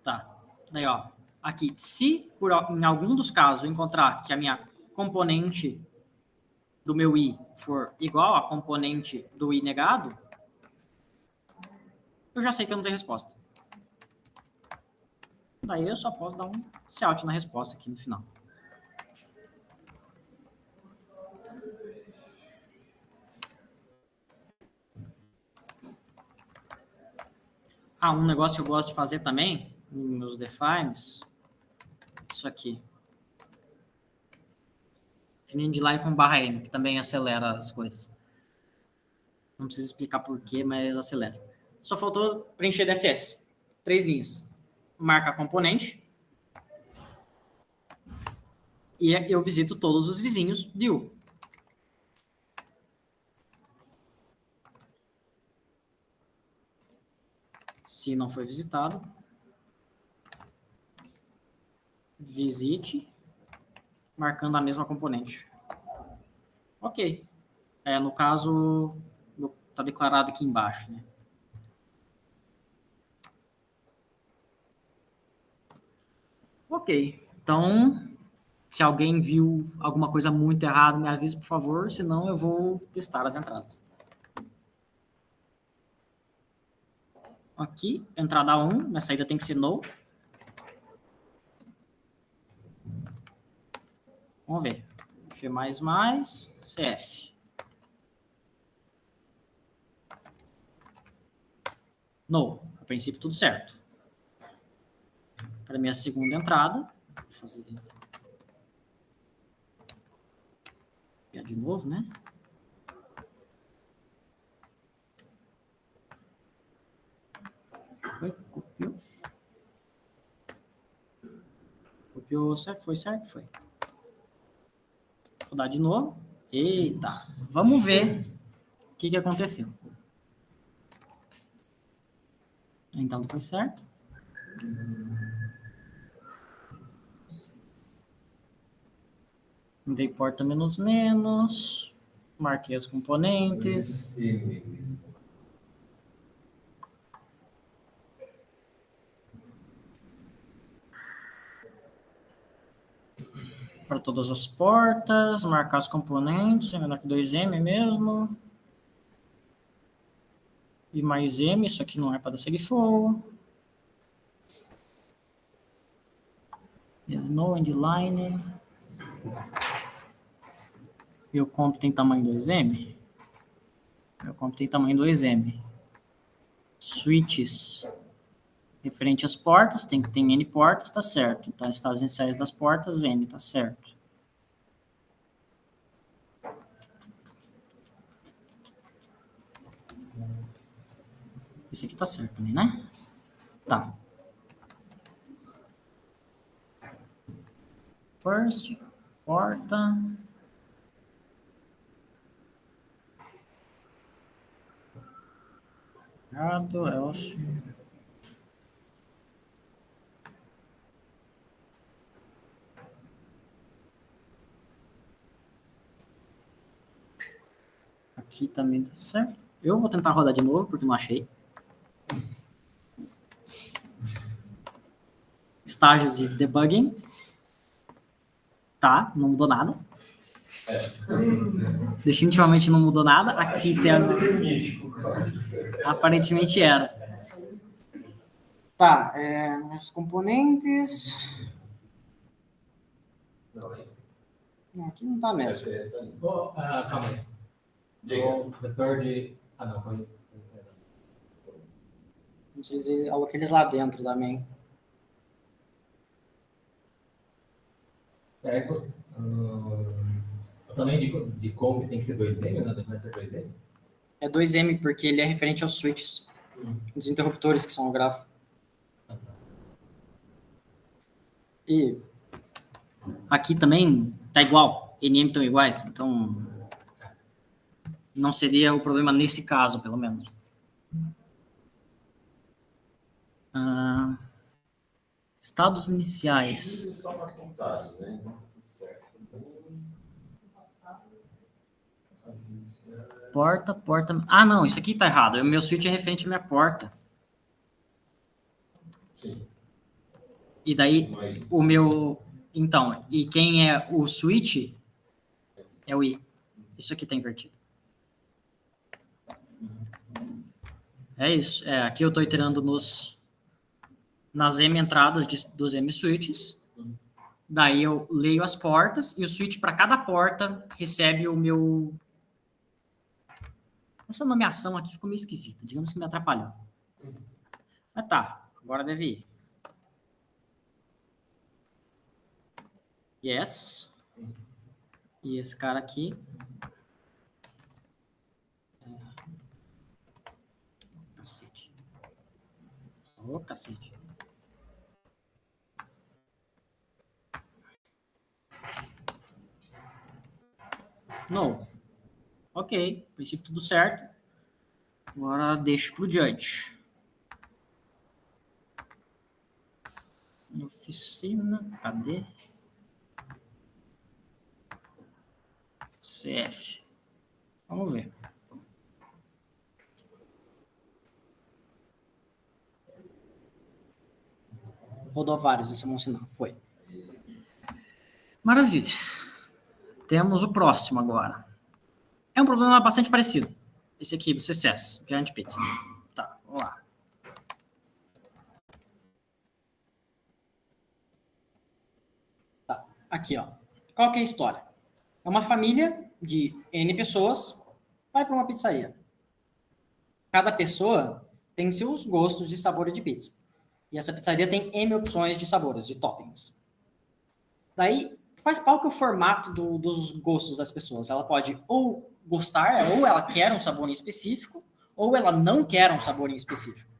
Tá. Daí, ó. Aqui, se em algum dos casos eu encontrar que a minha componente do meu I for igual à componente do I negado, eu já sei que eu não tenho resposta. Daí eu só posso dar um cout na resposta aqui no final. Ah, um negócio que eu gosto de fazer também, nos defines, isso aqui. Defining de line com barra N, que também acelera as coisas. Não preciso explicar por quê, mas acelera. Só faltou preencher DFS. 3 linhas. Marca a componente. E eu visito todos os vizinhos de U. Se não foi visitado, visite, marcando a mesma componente. Ok. No caso, está declarado aqui embaixo, né? Ok. Então, se alguém viu alguma coisa muito errada, me avise, por favor, senão eu vou testar as entradas. Aqui, entrada 1, minha saída tem que ser null. Vamos ver. F++, CF. Null. A princípio, tudo certo. Para minha segunda entrada, vou fazer de novo, né? Copiou. Copiou, será que foi certo? Foi. Vou dar de novo. Eita, vamos ver o que aconteceu. Então, não foi certo. Dei porta menos. Marquei os componentes. Para todas as portas, marcar os componentes, menor que 2M mesmo. E mais M, isso aqui não é para segflow. no endline. Meu comp tem tamanho 2M? Meu comp tem tamanho 2M. Switches. Referente às portas, tem N portas, tá certo. Então, estados iniciais das portas, N, tá certo. Esse aqui tá certo também, né? Tá. First, porta. Errado, else. Aqui também tá certo. Eu vou tentar rodar de novo, porque não achei. Estágios de debugging. Tá, não mudou nada. Definitivamente não mudou nada. Aqui tem aparentemente era. Tá, os componentes. Não, aqui não tá mesmo. Calma aí. The third... Ah, não, foi... Não sei se coloquei eles lá dentro também. O tamanho de comp tem que ser 2M, não tem que ser 2M? É 2M porque ele é referente aos switches. Os interruptores que são o grafo. E aqui também tá igual. NM estão iguais. Então, não seria o problema nesse caso, pelo menos. Estados iniciais. Só uma contagem, né? Certo. Porta. Ah, não, isso aqui tá errado. O meu switch é referente à minha porta. Sim. E daí, o meu... Então, e quem é o switch é o I. Isso aqui tá invertido. É isso. Aqui eu tô iterando nas M entradas dos M switches. Daí eu leio as portas e o switch para cada porta recebe o meu... Essa nomeação aqui ficou meio esquisita. Digamos que me atrapalhou. Mas tá. Agora deve ir. Yes. E esse cara aqui. Cacete. Ô, cacete. No. Ok. Princípio tudo certo. Agora deixo pro judge. Oficina. Cadê? CF. Vamos ver. Rodou vários, esse é um bom sinal. Foi. Maravilha. Temos o próximo agora. É um problema bastante parecido. Esse aqui do CSS, Giant Pizza. Tá, vamos lá. Tá, aqui, ó. Qual que é a história? É uma família de N pessoas, vai para uma pizzaria. Cada pessoa tem seus gostos de sabor de pizza. E essa pizzaria tem N opções de sabores, de toppings. Daí, qual que é o formato dos gostos das pessoas? Ela pode ou gostar, ou ela quer um sabor em específico, ou ela não quer um sabor em específico.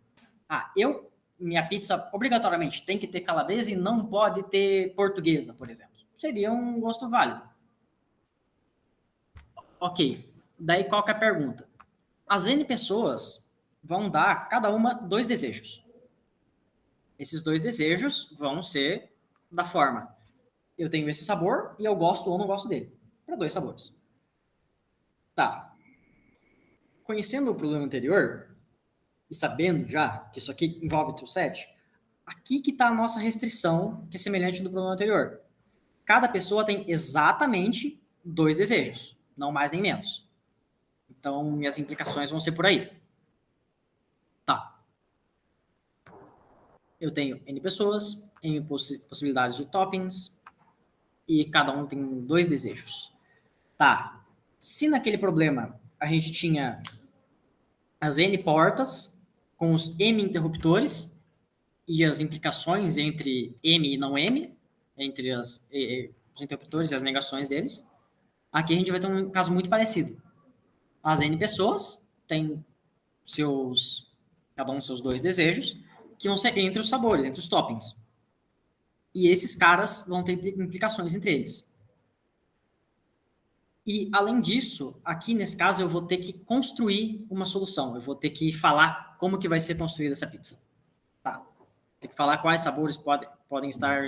Minha pizza obrigatoriamente tem que ter calabresa e não pode ter portuguesa, por exemplo. Seria um gosto válido. Ok. Daí, qual que é a pergunta? As N pessoas vão dar, cada uma, 2 desejos. Esses 2 desejos vão ser da forma: eu tenho esse sabor e eu gosto ou não gosto dele. Para 2 sabores. Tá. Conhecendo o problema anterior, e sabendo já que isso aqui envolve toolset, aqui que está a nossa restrição, que é semelhante do problema anterior. Cada pessoa tem exatamente 2 desejos, não mais nem menos. Então, minhas implicações vão ser por aí. Tá. Eu tenho N pessoas, M possibilidades de toppings, e cada um tem 2 desejos. Tá. Se naquele problema a gente tinha as N portas com os M interruptores e as implicações entre M e não M, entre os interruptores e as negações deles, aqui a gente vai ter um caso muito parecido. As N pessoas têm cada um seus 2 desejos, que vão ser entre os sabores, entre os toppings. E esses caras vão ter implicações entre eles. E, além disso, aqui nesse caso eu vou ter que construir uma solução. Eu vou ter que falar como que vai ser construída essa pizza. Tá. Tem que falar quais sabores podem estar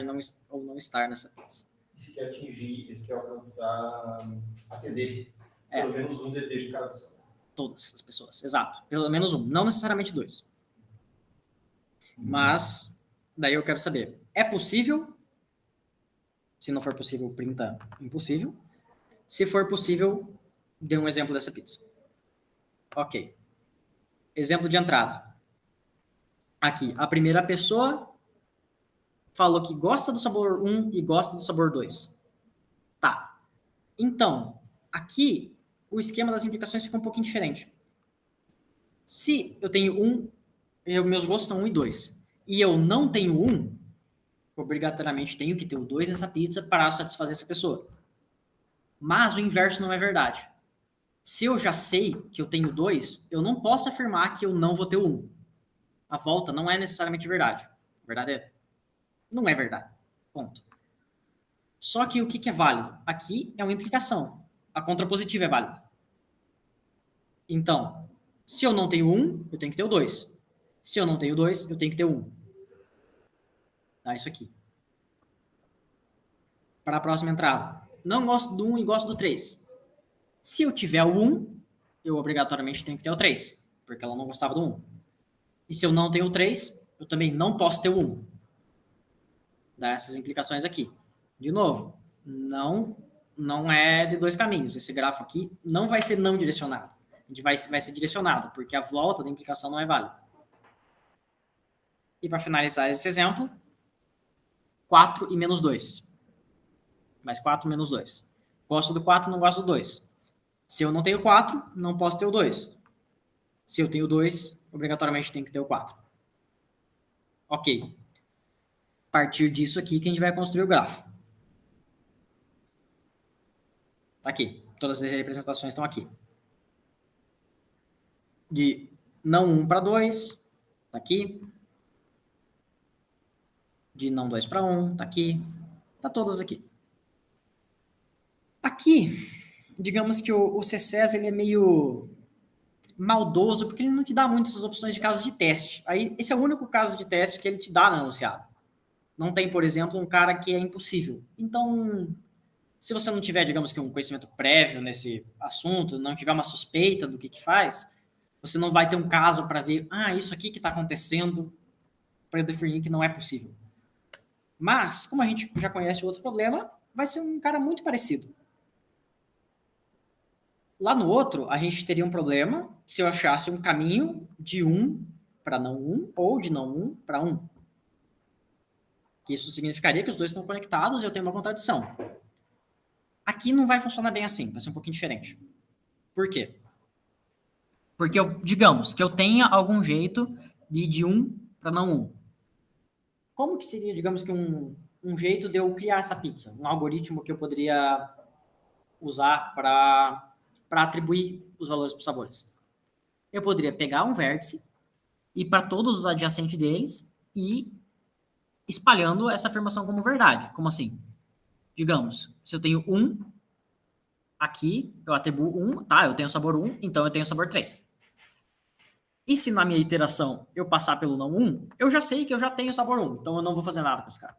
ou não estar nessa pizza. E se quer atingir, se quer alcançar, atender pelo menos um desejo de cada pessoa. Todas as pessoas, exato. Pelo menos um, não necessariamente 2. Mas, daí eu quero saber, é possível? Se não for possível, printa impossível. Se for possível, dê um exemplo dessa pizza. Ok. Exemplo de entrada. Aqui, a primeira pessoa falou que gosta do sabor 1 e gosta do sabor 2. Tá. Então, aqui, o esquema das implicações fica um pouquinho diferente. Se eu tenho 1, meus gostos são 1 e 2, e eu não tenho 1, obrigatoriamente tenho que ter o 2 nessa pizza para satisfazer essa pessoa. Mas o inverso não é verdade. Se eu já sei que eu tenho 2, eu não posso afirmar que eu não vou ter o 1. A volta não é necessariamente verdade. A verdade é... não é verdade. Ponto. Só que o que é válido? Aqui é uma implicação. A contrapositiva é válida. Então, se eu não tenho 1, eu tenho que ter o 2. Se eu não tenho 2, eu tenho que ter 1. Tá, isso aqui. Para a próxima entrada. Não gosto do 1 e gosto do 3. Se eu tiver o 1, eu obrigatoriamente tenho que ter o 3, porque ela não gostava do 1. E se eu não tenho o 3, eu também não posso ter o 1. Dá essas implicações aqui. De novo, não é de 2 caminhos. Esse grafo aqui não vai ser não direcionado. A gente vai ser direcionado, porque a volta da implicação não é válida. E para finalizar esse exemplo, 4 e menos 2. Mais 4 menos 2. Gosto do 4, não gosto do 2. Se eu não tenho 4, não posso ter o 2. Se eu tenho 2, obrigatoriamente tenho que ter o 4. Ok. A partir disso aqui que a gente vai construir o grafo. Tá aqui. Todas as representações estão aqui. De não 1 para 2, tá aqui. De não 2 para 1, tá aqui. Tá todas aqui. Aqui, digamos que o CCES ele é meio maldoso, porque ele não te dá muitas opções de caso de teste. Aí, esse é o único caso de teste que ele te dá no enunciado. Não tem, por exemplo, um cara que é impossível. Então, se você não tiver, digamos que um conhecimento prévio nesse assunto, não tiver uma suspeita do que faz, você não vai ter um caso para ver, isso aqui que está acontecendo, para definir que não é possível. Mas, como a gente já conhece o outro problema, vai ser um cara muito parecido. Lá no outro, a gente teria um problema se eu achasse um caminho de 1 para não 1 ou de não 1 para 1. Isso significaria que os dois estão conectados e eu tenho uma contradição. Aqui não vai funcionar bem assim, vai ser um pouquinho diferente. Por quê? Porque, digamos, que eu tenha algum jeito de ir de 1 para não 1. Como que seria, digamos que um jeito de eu criar essa pizza? Um algoritmo que eu poderia usar para atribuir os valores para os sabores. Eu poderia pegar um vértice e para todos os adjacentes deles e espalhando essa afirmação como verdade. Como assim? Digamos, se eu tenho 1, aqui eu atribuo 1, tá? Eu tenho sabor 1, então eu tenho sabor 3. E se na minha iteração eu passar pelo não 1, eu já sei que eu já tenho sabor 1, então eu não vou fazer nada com esse cara.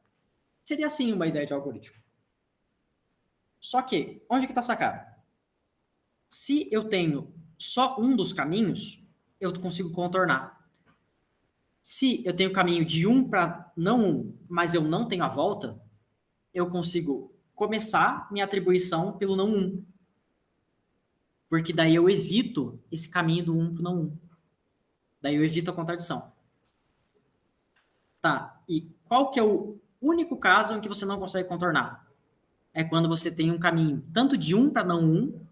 Seria assim uma ideia de algoritmo. Só que, onde que está a sacada? Se eu tenho só um dos caminhos, eu consigo contornar. Se eu tenho caminho de 1 para não 1, mas eu não tenho a volta, eu consigo começar minha atribuição pelo não 1. Porque daí eu evito esse caminho do 1 para o não 1. Daí eu evito a contradição. Tá, e qual que é O único caso em que você não consegue contornar é quando você tem um caminho tanto de 1 para não 1,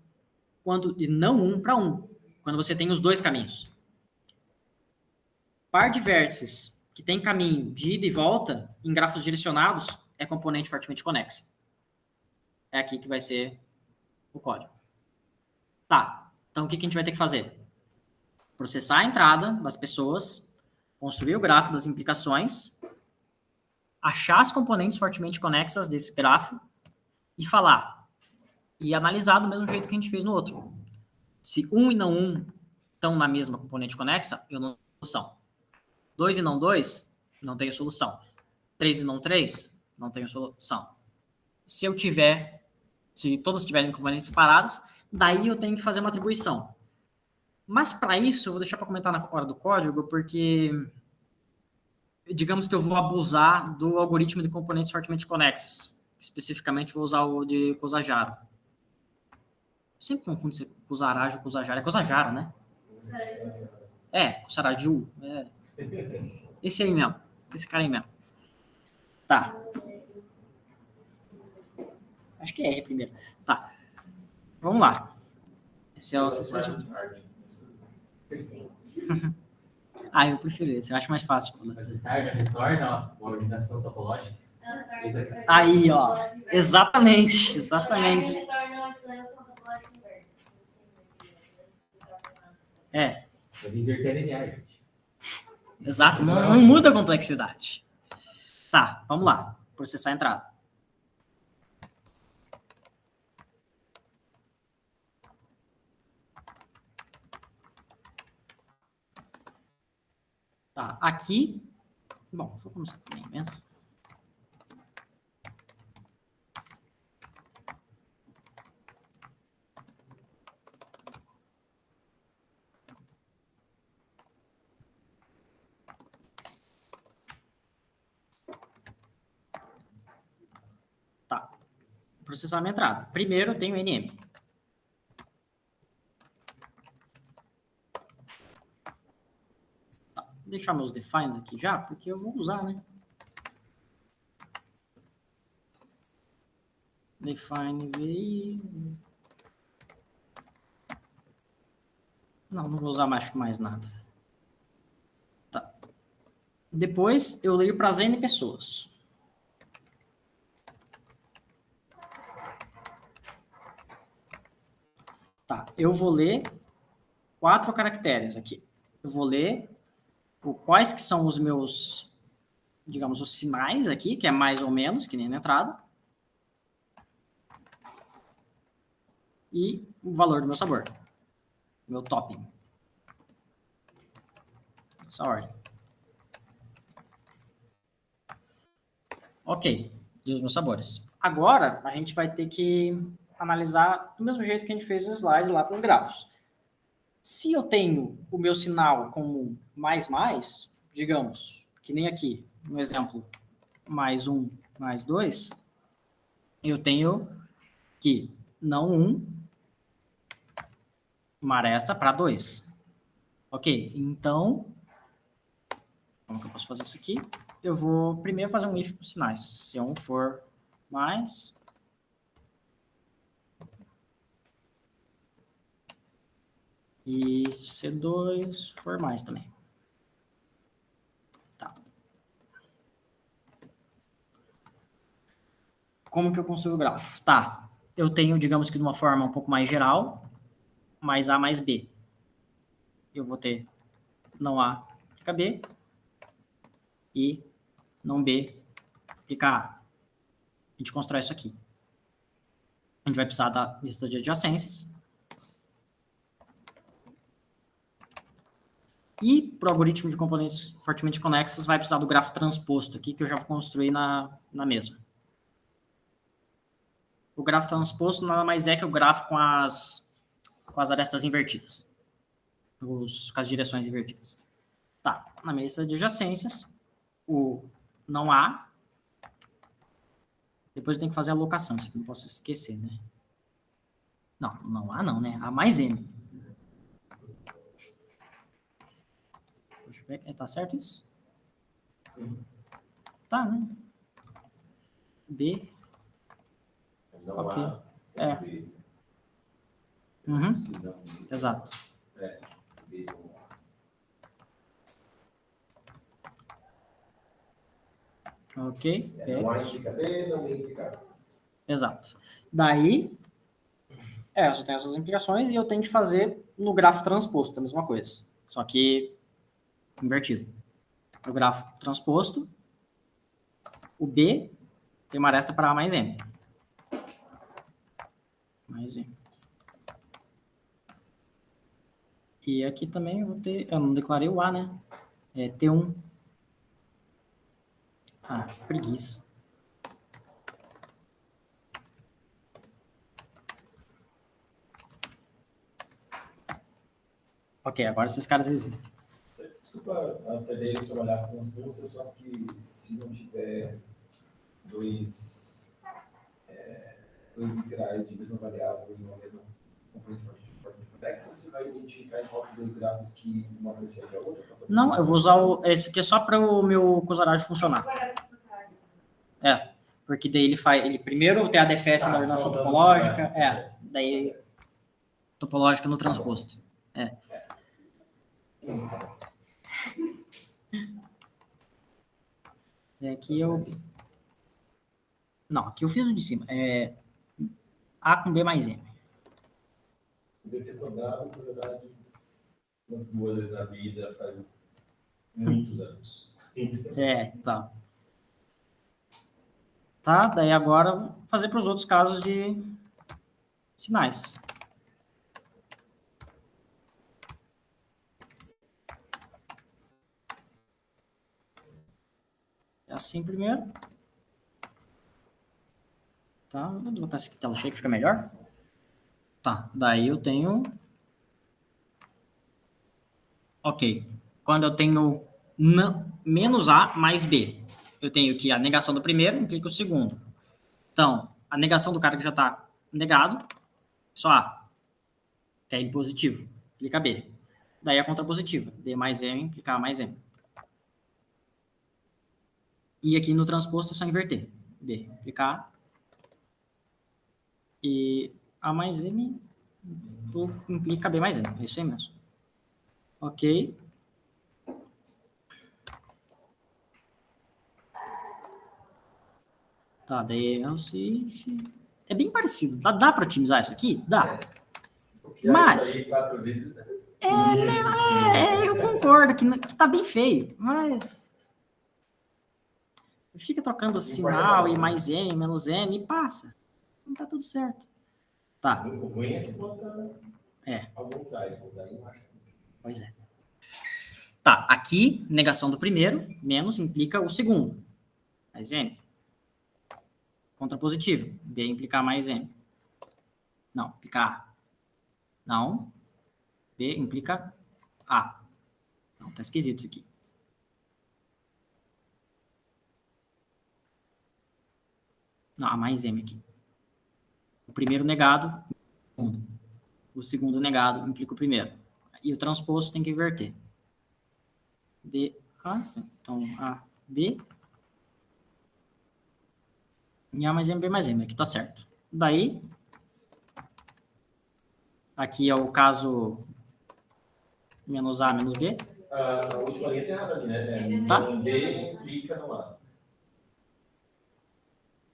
quanto de não 1 para 1, quando você tem os dois caminhos. Par de vértices que tem caminho de ida e volta em grafos direcionados é componente fortemente conexa. É aqui que vai ser o código. Tá, então o que a gente vai ter que fazer? Processar a entrada das pessoas, construir o gráfico das implicações, achar as componentes fortemente conexas desse grafo e falar. E analisar do mesmo jeito que a gente fez no outro. Se 1 e não 1 estão na mesma componente conexa, eu não tenho solução. 2 e não 2, não tenho solução. 3 e não 3, não tenho solução. Se todas tiverem componentes separadas, daí eu tenho que fazer uma atribuição. Mas para isso, eu vou deixar para comentar na hora do código, porque digamos que eu vou abusar do algoritmo de componentes fortemente conexas. Especificamente, vou usar o de Kozajara. Sempre confundo se é Kozaraja ou Kozajara. É Kozajara, né? Kozaraju. Esse aí mesmo. Esse cara aí mesmo. Tá. Acho que é R primeiro. Tá. Vamos lá. Esse é o sucesso. Eu prefiro esse. Eu acho mais fácil. Mas o target retorna a organização topológica. Aí, ó. Exatamente. Exatamente. Mas inverter linear, gente. Exato. Não muda a complexidade. Tá. Vamos lá. Processar a entrada. Tá, aqui... Bom, vou começar também mesmo. Tá. Processar minha entrada. Primeiro eu tenho NM. Vou deixar meus defines aqui já, porque eu vou usar, né? Define VI. Não vou usar mais nada. Tá. Depois eu leio para as N pessoas. Tá, eu vou ler 4 caracteres aqui. Eu vou ler quais que são os meus, digamos, os sinais aqui, que é mais ou menos, que nem na entrada. E o valor do meu sabor. Meu topping. Essa ordem. Ok. E os meus sabores. Agora, a gente vai ter que analisar do mesmo jeito que a gente fez os slides lá para os grafos. Se eu tenho o meu sinal como mais, digamos, que nem aqui, no exemplo, mais 1, mais 2, eu tenho que não 1, uma aresta para 2. Ok, então, como que eu posso fazer isso aqui? Eu vou primeiro fazer um if com sinais. Se 1 for mais... E C2 for mais também. Tá. Como que eu construo o grafo? Tá. Eu tenho, digamos que de uma forma um pouco mais geral, mais A mais B. Eu vou ter não A aplica B e não B aplica A. A gente constrói isso aqui. A gente vai precisar da lista de adjacências. E para o algoritmo de componentes fortemente conexos, vai precisar do grafo transposto aqui, que eu já vou construir na mesma. O grafo transposto nada mais é que o grafo com as arestas invertidas. Com as direções invertidas. Tá, na minha lista de adjacências, o não há. Depois eu tenho que fazer a alocação, isso aqui não posso esquecer, né? Não há não, né? A mais M. Tá certo isso? Tá, né? B. Não Ok. há É. B. Uhum. Não, Exato. B. Ok. Não há implica B, não implica A. Exato. Daí, eu tenho essas implicações e eu tenho que fazer no grafo transposto a mesma coisa. Só que invertido. No grafo transposto, o B tem uma aresta para A mais M. Mais M. E aqui também eu vou ter... Eu não declarei o A, né? É T1. Ah, preguiça. Ok, agora esses caras existem. Desculpa a dele trabalhar com as bolsas, só que se não tiver dois literais de mesma variável e uma mesma componente complexa, você vai identificar em qual dos dois gráficos que uma precede a outra? Não, eu vou usar esse aqui só para o meu cosarade funcionar. Porque daí ele primeiro tem a DFS na ordenação topológica, daí topológica no transposto. Aqui eu... Não, aqui eu fiz o de cima. A com B mais M. Deve ter codado, na verdade, umas 2 vezes na vida, faz muitos anos. Tá. Tá, daí agora vou fazer para os outros casos de sinais. É assim primeiro. Tá, vou botar essa aqui tela cheia que fica melhor. Tá, daí eu tenho... Ok. Quando eu tenho menos A mais B, eu tenho que a negação do primeiro implica o segundo. Então, a negação do cara que já está negado, só A, que é ele positivo, implica B. Daí a contrapositiva, B mais M implica A mais M. E aqui no transposto é só inverter. B implica A. E A mais M implica B mais M. É isso aí mesmo. Ok. Tá, daí é bem parecido. Dá para otimizar isso aqui? Dá. Mas... Aí 4 vezes, né? eu concordo que tá bem feio, mas... Fica trocando sinal e mais M, menos M e passa. Não tá tudo certo. Tá. O ruim é se botar algum type, daí eu acho. Pois é. Tá, aqui, negação do primeiro, menos implica o segundo. Mais M. Contrapositivo. B implica mais M. Não, implica A. Não. B implica A. Não, tá esquisito isso aqui. Não, A mais M aqui. O primeiro negado, o segundo negado implica o primeiro. E o transposto tem que inverter. B, A. Então, A, B. E A mais M, B mais M. Aqui tá certo. Daí, aqui é o caso menos A, menos B. A última linha tem errado ali, né? Tá. B implica no A.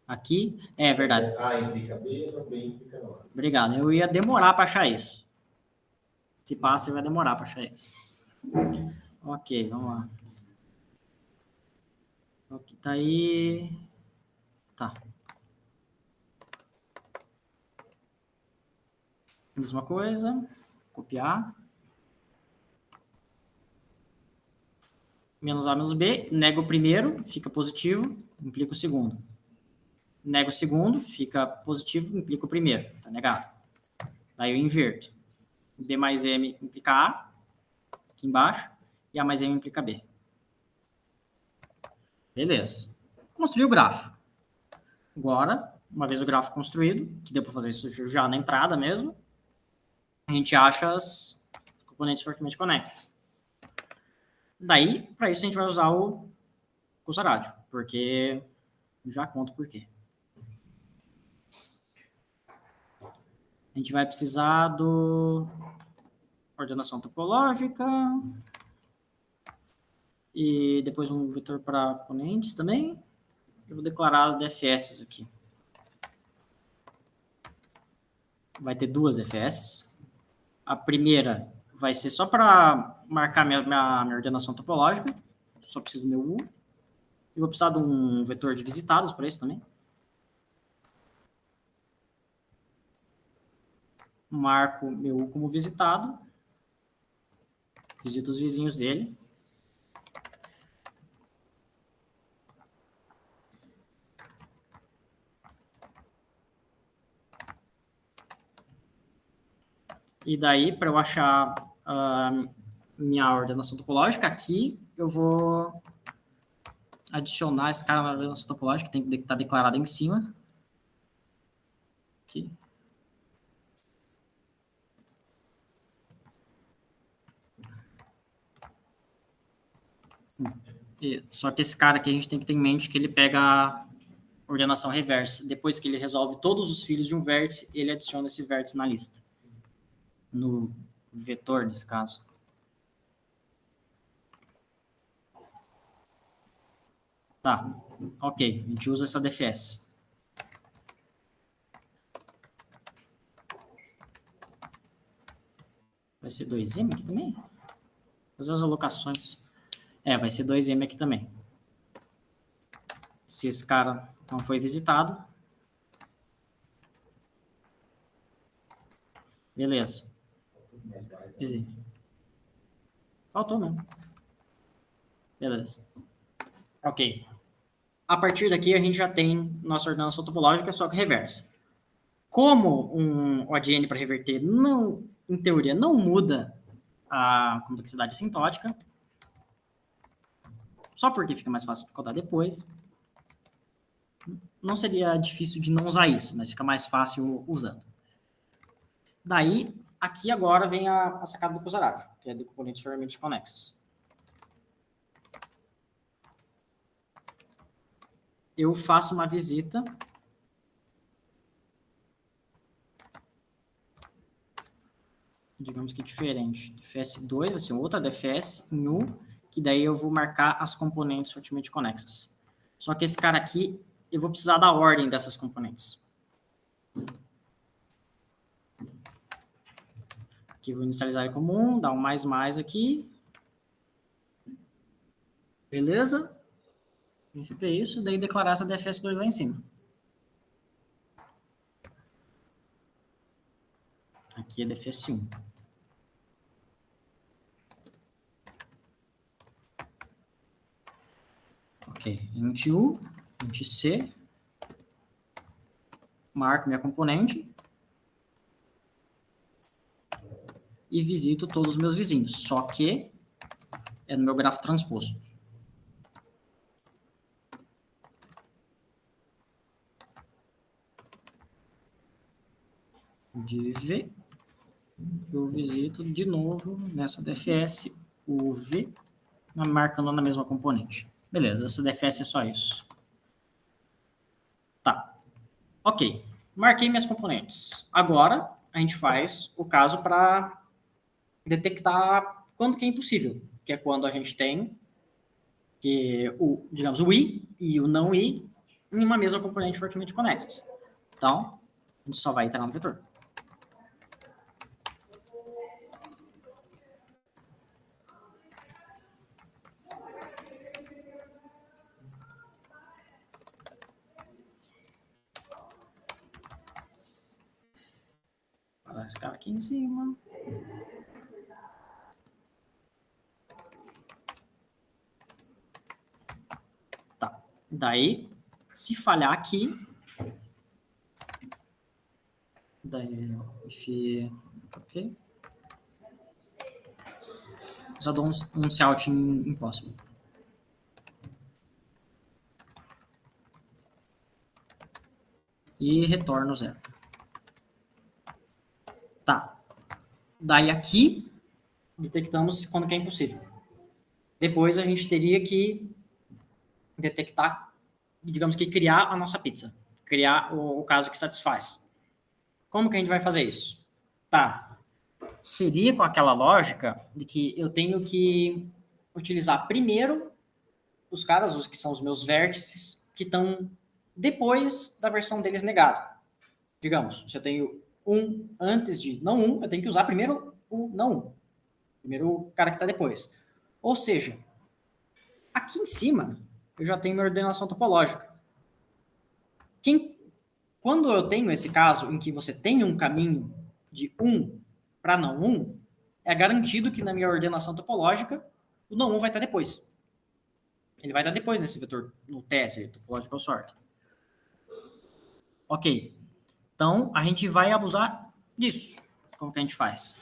Aqui, é verdade. A implica B, não B implica no A. Obrigado. Eu ia demorar para achar isso. Se passa, vai demorar para achar isso. Ok, vamos lá. Ok, tá aí. Tá. Mesma coisa. Copiar. Menos A, menos B. Nego o primeiro, fica positivo, implica o segundo. Nego o segundo, fica positivo, implica o primeiro. Tá negado. Daí eu inverto. B mais M implica A, aqui embaixo, e A mais M implica B. Beleza. Construí o grafo. Agora, uma vez o grafo construído, que deu para fazer isso já na entrada mesmo, a gente acha as componentes fortemente conexas. Daí, para isso, a gente vai usar o cossarádio, porque já conto por quê. A gente vai precisar do ordenação topológica e depois um vetor para componentes também. Eu vou declarar as DFS aqui. Vai ter duas DFS. A primeira vai ser só para marcar minha ordenação topológica. Só preciso do meu U. Eu vou precisar de um vetor de visitados para isso também. Marco meu U como visitado. Visito os vizinhos dele. E daí, para eu achar minha ordenação topológica, aqui eu vou adicionar esse cara na ordenação topológica, que tem que estar declarado em cima. Aqui. Só que esse cara aqui a gente tem que ter em mente que ele pega a ordenação reversa. Depois que ele resolve todos os filhos de um vértice, ele adiciona esse vértice na lista. No vetor, nesse caso. Tá, ok. A gente usa essa DFS. Vai ser 2M aqui também? Fazer as alocações. Vai ser 2M aqui também. Se esse cara não foi visitado. Beleza. Faltou mesmo. Beleza. Ok. A partir daqui a gente já tem nossa ordenação topológica, só que reversa. Como um ODN para reverter não, em teoria, não muda a complexidade assintótica, só porque fica mais fácil de codar depois, não seria difícil de não usar isso, mas fica mais fácil usando. Daí, aqui agora vem a sacada do Kozarato, que é de componentes firmemente conexos. Eu faço uma visita digamos que diferente. DFS2 vai ser outra DFS em U, que daí eu vou marcar as componentes fortemente conexas. Só que esse cara aqui, eu vou precisar da ordem dessas componentes. Aqui eu vou inicializar ele como 1, dar um mais aqui. Beleza? A princípio é isso, daí declarar essa DFS2 lá em cima. Aqui é DFS1. Ok, int U, int C, marco minha componente e visito todos os meus vizinhos, só que é no meu grafo transposto. De V, eu visito de novo nessa DFS o V, marcando na mesma componente. Beleza, essa DFS é só isso. Tá. Ok. Marquei minhas componentes. Agora, a gente faz o caso para detectar quando que é impossível, que é quando a gente tem digamos, o I e o não I em uma mesma componente fortemente conexas. Então, a gente só vai iterar no vetor. Esse cara aqui em cima. Tá. Daí, se falhar aqui, daí, if, ok. Já dou um cout em impossible. E retorno 0. Tá. Daí aqui, detectamos quando que é impossível. Depois a gente teria que detectar, digamos que criar a nossa pizza. Criar o caso que satisfaz. Como que a gente vai fazer isso? Tá. Seria com aquela lógica de que eu tenho que utilizar primeiro os caras, os que são os meus vértices, que estão depois da versão deles negado. Digamos, se eu tenho um antes de não um, eu tenho que usar primeiro o não um. Primeiro o cara que está depois. Ou seja, aqui em cima, eu já tenho minha ordenação topológica. Quando eu tenho esse caso em que você tem um caminho de 1 para não 1, é garantido que na minha ordenação topológica, o não 1 vai estar depois. Ele vai estar depois nesse vetor, no TS, Topological Sort. Ok. Então, a gente vai abusar disso. Como que a gente faz?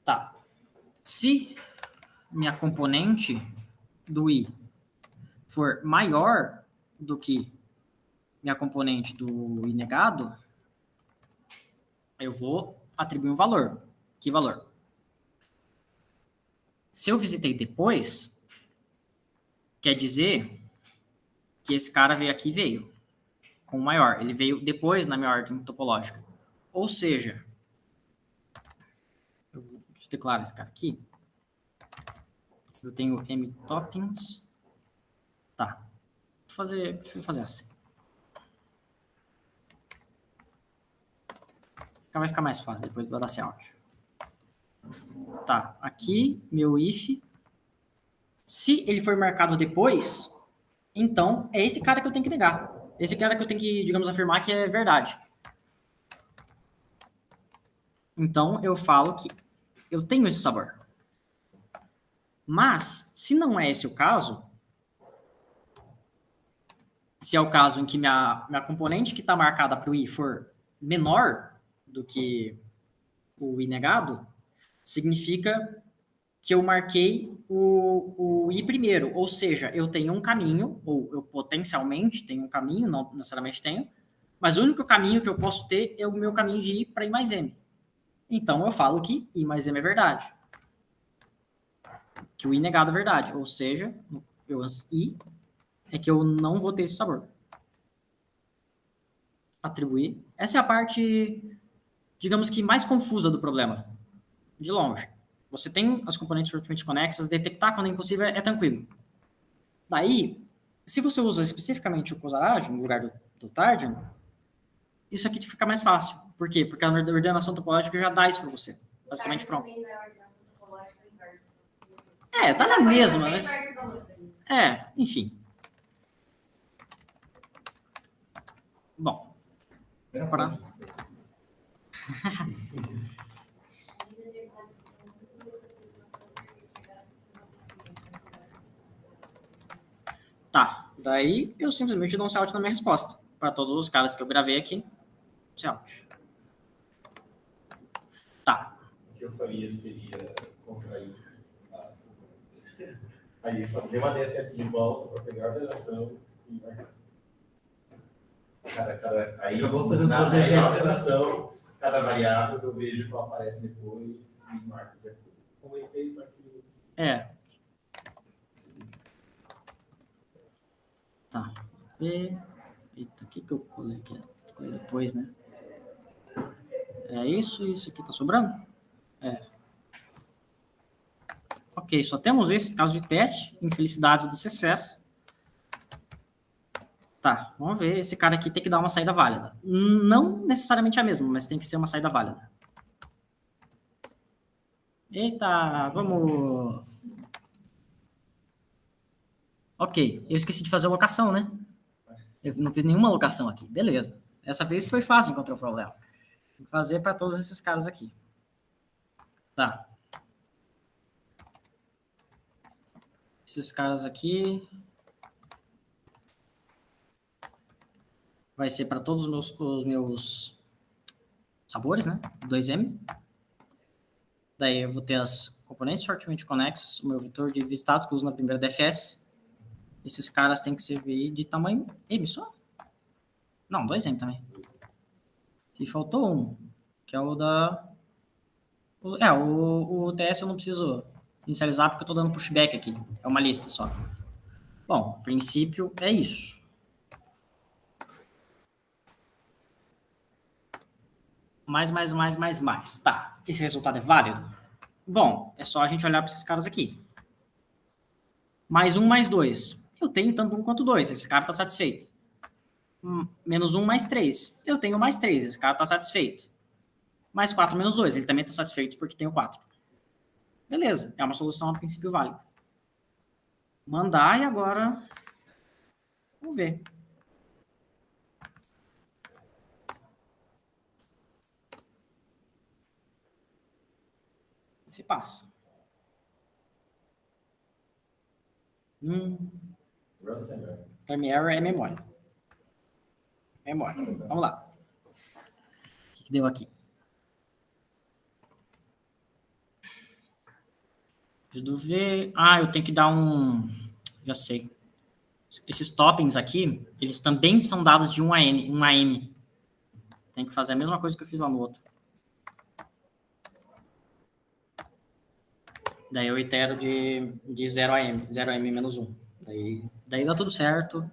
Tá. Se minha componente do I for maior do que minha componente do I negado, eu vou atribuir um valor. Que valor? Se eu visitei depois, quer dizer que esse cara veio aqui e veio com o maior. Ele veio depois na minha ordem topológica. Ou seja, eu vou declarar esse cara aqui. Eu tenho M toppings. Tá. Vou fazer assim. Vai ficar mais fácil depois do dar out. Tá. Aqui, meu if. Se ele for marcado depois, então é esse cara que eu tenho que negar. Esse cara que eu tenho que, digamos, afirmar que é verdade. Então, eu falo que eu tenho esse sabor. Mas, se não é esse o caso, se é o caso em que minha componente que está marcada para o I for menor do que o I negado, significa que eu marquei o I primeiro. Ou seja, eu tenho um caminho, ou eu potencialmente tenho um caminho, não necessariamente tenho, mas o único caminho que eu posso ter é o meu caminho de I para I mais M. Então, eu falo que I mais M é verdade. Que o I negado é verdade. Ou seja, I é que eu não vou ter esse sabor. Atribuir. Essa é a parte, digamos que mais confusa do problema. De longe. Você tem as componentes fortemente conexas, detectar quando é impossível é tranquilo. Daí, se você usa especificamente o Cosarage no lugar do Tardian, isso aqui fica mais fácil. Por quê? Porque a ordenação topológica já dá isso para você. Basicamente pronto. Tá na mesma, mas... enfim. Bom. Para... Tá, daí eu simplesmente dou um out na minha resposta. Para todos os caras que eu gravei aqui, out. Tá. O que eu faria seria contrair as componentes. Aí fazer uma DFS de volta para pegar a operação e marcar. Aí eu vou fazer na operação, cada variável eu vejo qual aparece depois e marco de acordo. Como ele fez aqui. Tá. Eita, o que eu colei aqui? Colei depois, né? É isso aqui tá sobrando? Ok, só temos esse caso de teste. Infelicidades do CSS. Tá, vamos ver. Esse cara aqui tem que dar uma saída válida. Não necessariamente a mesma, mas tem que ser uma saída válida. Eita, vamos... Ok, eu esqueci de fazer a locação, né? Eu não fiz nenhuma locação aqui. Beleza. Essa vez foi fácil encontrar o problema. Vou fazer para todos esses caras aqui. Tá. Esses caras aqui... vai ser para todos os meus sabores, né? 2M. Daí eu vou ter as componentes fortemente conexas, o meu vetor de visitados que eu uso na primeira DFS. Esses caras têm que servir de tamanho M só? Não, 2M também. E faltou um, que é o da... o TS eu não preciso inicializar porque eu estou dando pushback aqui. É uma lista só. Bom, a princípio é isso. mais. Tá, esse resultado é válido? Bom, é só a gente olhar para esses caras aqui. Mais 1, mais 2. Eu tenho tanto 1 quanto 2. Esse cara está satisfeito. Menos 1, mais 3. Eu tenho mais 3. Esse cara está satisfeito. Mais 4, menos 2. Ele também está satisfeito porque tem o 4. Beleza. É uma solução a princípio válida. Mandar e agora... Vamos ver. Se passa. Time error é memória. Vamos lá. O que deu aqui? Preciso ver. Eu tenho que dar um... Já sei. Esses toppings aqui, eles também são dados de 1 a M. Tem que fazer a mesma coisa que eu fiz lá no outro. Daí eu itero de 0 a M menos 1. Daí dá tudo certo.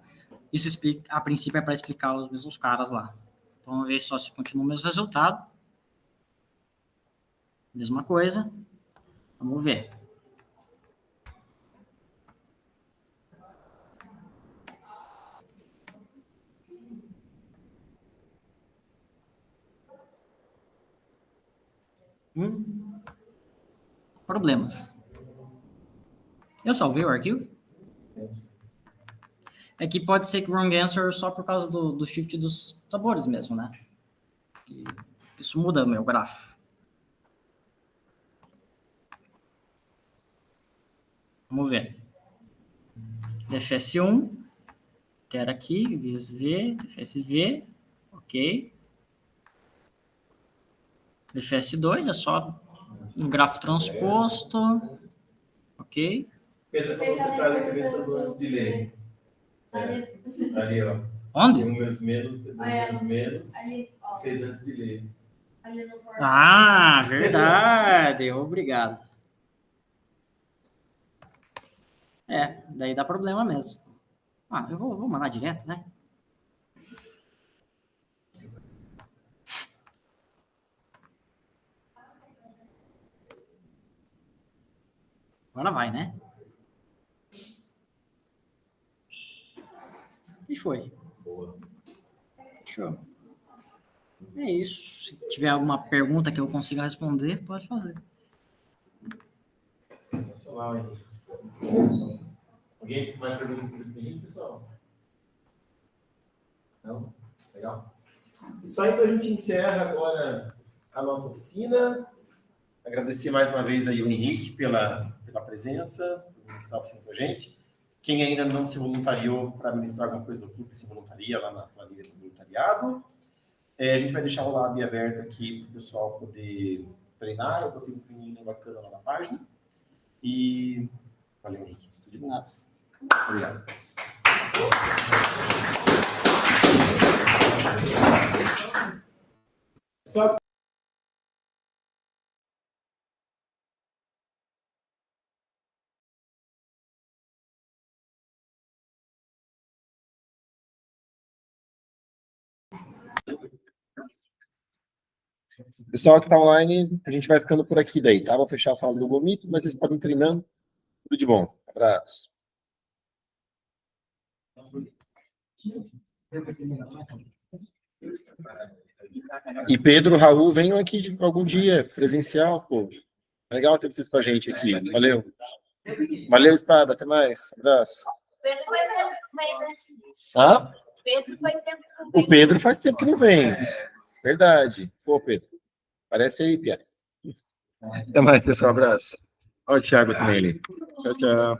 Isso explica, a princípio é para explicar os mesmos caras lá. Então, vamos ver só se continua o mesmo resultado. Mesma coisa. Vamos ver. Problemas. Eu salvei o arquivo? É que pode ser que wrong answer só por causa do shift dos sabores mesmo, né? Isso muda o meu grafo. Vamos ver. DFS1. Ter aqui, vis V, DFSV. Ok. DFS2 é só um grafo transposto. Ok. Pedro falou que você está incrementando antes de ler. Ali, ó. Onde? Números menos, fez antes de ler. Verdade. Obrigado. Daí dá problema mesmo. Eu vou mandar direto, né? Agora vai, né? E foi. Boa. Show. É isso. Se tiver alguma pergunta que eu consiga responder, pode fazer. Sensacional, hein? Alguém mais perguntas aqui, pessoal? Não? Legal. Só então a gente encerra agora a nossa oficina. Agradecer mais uma vez aí o Henrique pela presença, por ministrar a oficina com a gente. Quem ainda não se voluntariou para ministrar alguma coisa do clube, se voluntaria lá na planilha do voluntariado. A gente vai deixar o lab aberto aqui para o pessoal poder treinar. Eu botei um treininho bacana lá na página. E valeu, Henrique. Tudo de bom. Nada. Obrigado. Só pessoal que está online, a gente vai ficando por aqui daí, tá? Vou fechar a sala do Google Meet, mas vocês podem ir treinando. Tudo de bom. Abraço. E Pedro, Raul, venham aqui algum dia, presencial, pô. Legal ter vocês com a gente aqui. Valeu. Valeu, Espada. Até mais. Abraço. Pedro faz tempo que não vem, né? Hã? Pedro faz tempo que não vem. O Pedro faz tempo que não vem. Verdade. Pô, Pedro. Parece aí, Pia. Até mais, pessoal. Abraço. Olha o Thiago também ali. Tchau, tchau.